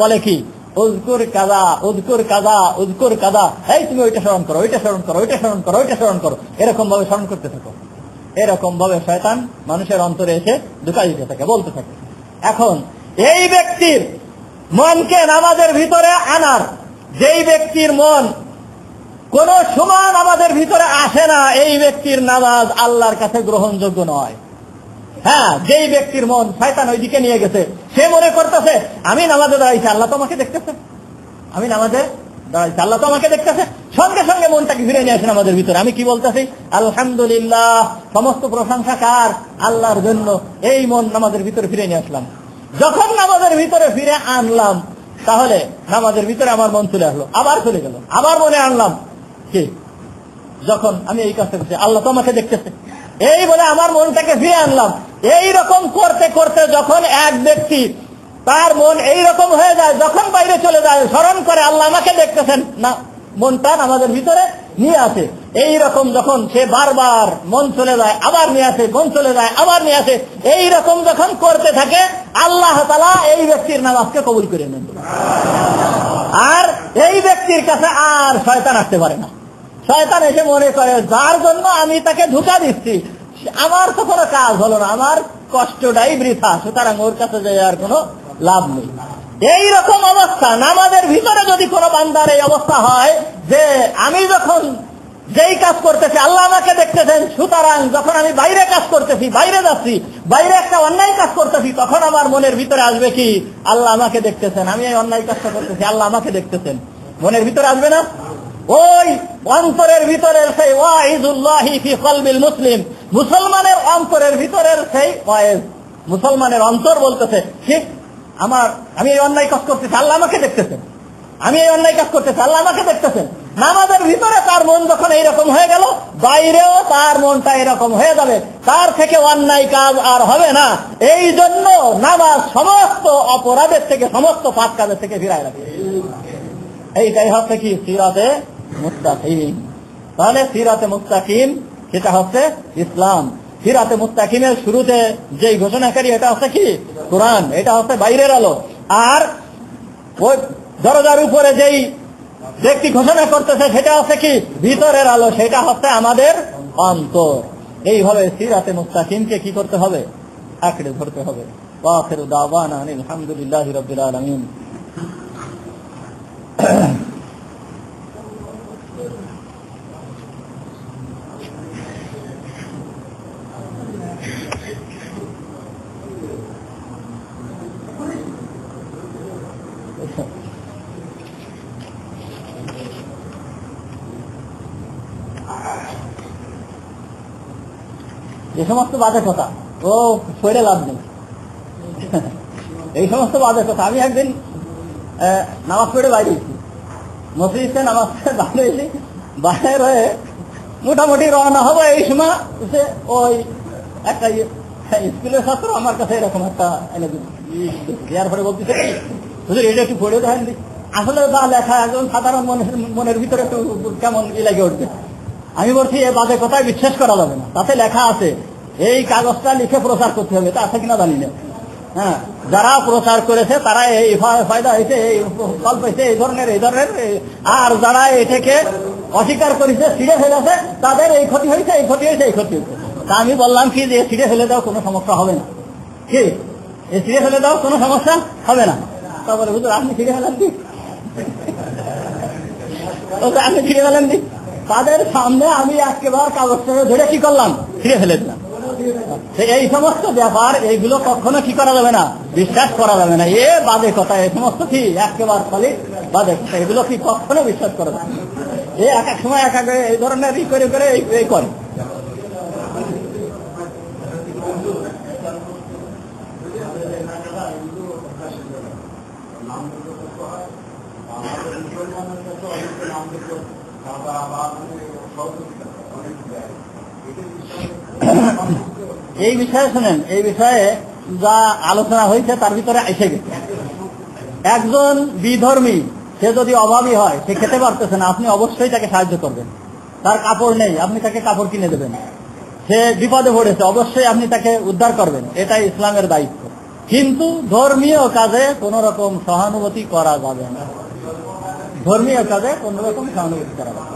বলে কি, উযকুর কাযা, উযকুর কাযা, উযকুর কাযা, এই তুমি ওইটা স্মরণ করো, ওইটা স্মরণ করো, ওইটা স্মরণ করো, ওইটা স্মরণ করো। এরকম ভাবে স্মরণ করতে থাকো। এরকম ভাবে শয়তান মানুষের অন্তরে এসে ঢুকা দিতে থাকে, বলতে থাকে। এখন এই ব্যক্তির মনকে নামাজের ভিতরে আনার, যেই ব্যক্তির মন কোন সময় নামাজের ভিতরে আসে না, এই ব্যক্তির নামাজ আল্লাহর কাছে গ্রহণযোগ্য নয়। হ্যাঁ, যেই ব্যক্তির মন শয়তান ওইদিকে নিয়ে গেছে, সে মনে করতেছে আমি নামাজে দাঁড়াইছি, আল্লাহ তো আমাকে দেখতেছে, আমি নামাজে দাঁড়াইছি, আল্লাহ তো আমাকে দেখতেছে। সঙ্গে সঙ্গে মনটাকে ফিরে নিয়ে আসে নামাজের ভিতরে। আমি কি বলতেছি? আলহামদুলিল্লাহ, সমস্ত প্রশংসা কার? আল্লাহর জন্য। এই মন নামাজের ভিতরে ফিরে নিয়ে আসলাম। যখন নামাজের ভিতরে ফিরে আনলাম, তাহলে নামাজের ভিতরে আমার মন চলে আসলো, আবার চলে গেল, আবার মনে আনলাম কি যখন আমি এই কাজটা করছি, আল্লাহ তো আমাকে দেখতেছে, এই বলে আমার মনটাকে ফিরে আনলাম। এই রকম করতে করতে যখন এক ব্যক্তি তার মন এই রকম হয়ে যায়, যখন বাইরে চলে যায় স্মরণ করে আল্লাহ আমাকে দেখতেছেন, না মনটা আমাদের ভিতরে নিয়ে আসে। এই রকম যখন সে বারবার মন চলে যায় আবার নিয়ে আসে, মন চলে যায় আবার নিয়ে আসে, এই রকম যখন করতে থাকে, আল্লাহ তাআলা এই ব্যক্তির নামাজকে কবুল করে নেন। আর এই ব্যক্তির কাছে আর শয়তান আসতে পারে না। শয়তান এসে মনে করে যার জন্য আমি তাকে ধোঁকা দিচ্ছি, আমার তো কোনো কাজ হলো না, আমার কষ্টটাই বৃথা, সুতরাং ওর কাছে যাই আর কোনো লাভ নেই। এই রকম অবস্থা নামাজের ভিতরে যদি কোনো বান্দার এই অবস্থা হয় যে আমি যখন যেই কাজ করতেছি আল্লাহ আমাকে দেখতেছেন, সুতরাং যখন আমি বাইরে কাজ করতেছি, বাইরে যাচ্ছি, বাইরে একটা অন্যায় কাজ করতেছি, তখন আমার মনের ভিতরে আসবে কি, আল্লাহ আমাকে দেখতেছেন, আমি এই অন্যায় কাজটা করতেছি, আল্লাহ আমাকে দেখতেছেন, মনের ভিতরে আসবে না? ওই অন্তরের ভিতরের সেই ওয়াইজুল্লাহি ফি কলবিল মুসলিম, মুসলমানের অন্তরের ভিতরের সেই ওয়াইজ, মুসলমানের অন্তর বলতেছে ঠিক আমি এই অন্যায় কাজ করতেছি, আল্লাহ আমাকে দেখতেছেন, আমি এই অন্যায় কাজ করতেছি, আল্লাহ আমাকে দেখতেছেন। নামাজের ভিতরে তার মন যখন এইরকম হয়ে গেল, বাইরেও তার মনটা এরকম হয়ে যাবে, তার থেকে অন্যায় কাজ আর হবে না। এই জন্য নামাজ সমস্ত অপরাধের থেকে, সমস্ত পাপ কাজের থেকে ফিরায় রাখে। এইটাই হচ্ছে কি সিরাতে মুস্তাকিম। তাহলে সিরাতে মুস্তাকিম সেটা হচ্ছে ইসলাম। সিরাতে মুস্তাকিমের শুরুতে যেই ঘোষণাকারী, এটা হচ্ছে কি কোরআন, এটা হচ্ছে বাইরের আলো। আর ওই দরজার উপরে যেই ব্যক্তি ঘোষণা করতেছে সেটা হচ্ছে কি ভিতরের আলো, সেটা হচ্ছে আমাদের অন্তর। এইভাবে সিরাতে মুস্তাকিমকে কি করতে হবে, আঁকড়ে ধরতে হবে। ওয়া আখিরু দাওয়ানা আলহামদুলিল্লাহি রাব্বিল আলামিন। যে সমস্ত বাজে কথা ও সরে লাভ নেই, এই সমস্ত বাজে কথা। আমি একদিন নামাজ পড়ে বাইরে এসেছি, মসজিদে নামাজ পড়ে বাইরে এসে বাইরে হয়ে মোটামুটি রওনা হবো, এই সময় ওই একটা স্কুলের ছাত্র আমার কাছে এরকম একটা এনে দেওয়ার পরে বলতেছে, হুজুর এটা একটু পড়ে দেখেন। আসলে যা লেখা একজন সাধারণ মনের ভিতরে একটু কেমন লাগে উঠবে। আমি বলছি এ বাজে কথায় বিশ্বাস করা যাবে না, তাতে লেখা আছে এই কাগজটা লিখে প্রচার করতে হবে, তা আছে কিনা জানি না। হ্যাঁ, যারা প্রচার করেছে তারা এই ফায়দা হয়েছে, এই ফল পেয়েছে, এই ধরনের। আর যারা এটাকে অস্বীকার করেছে, ছিঁড়ে ফেলেছে, তাদের এই ক্ষতি হয়েছে, এই ক্ষতি হয়েছে, এই ক্ষতি হয়েছে। তা আমি বললাম কি যে ছিঁড়ে ফেলে দাও, কোনো সমস্যা হবে না। কি এই ছিঁড়ে ফেলে দাও, কোনো সমস্যা হবে না। তারপরে হুজুর আপনি ছিঁড়ে ফেলেন কি, আপনি ছিঁড়ে ফেলেন কি? তাদের সামনে আমি একেবারে কাগজটা ধরে কি করলাম, ছিঁড়ে ফেলে দিলাম। এই সমস্ত ব্যাপার এইগুলো কখনো কি করা যাবে না, বিশ্বাস করা যাবে না। এ বাজে কথা, এই সমস্ত কি একেবারে খালি বাজে কথা, এগুলো কি কখনো বিশ্বাস করা যাবে না। এই এক এক সময় এক এক এই ধরনের ই করে করে এই করে। এই বিষয়ে শুনেন, এই বিষয়ে যা আলোচনা হয়েছে তার ভিতরে এসে গেছে। একজন বিধর্মী, সে যদি অভাবী হয়, সে খেতে পারতেছে না, আপনি অবশ্যই তাকে সাহায্য করবেন। তার কাপড় নেই, আপনি তাকে কাপড় কিনে দেবেন। সে বিপদে পড়েছে, অবশ্যই আপনি তাকে উদ্ধার করবেন, এটাই ইসলামের দায়িত্ব। কিন্তু ধর্মীয় কাজে কোন রকম সহানুভূতি করা যাবে না, ধর্মীয় কাজে কোন রকম সহানুভূতি করা যাবে না।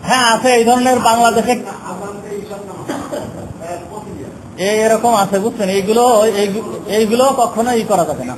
হ্যাঁ আছে, এই ধরনের বাংলাদেশে এরকম আছে, বুঝছেন। এইগুলো কখনো ই করা যাবে না।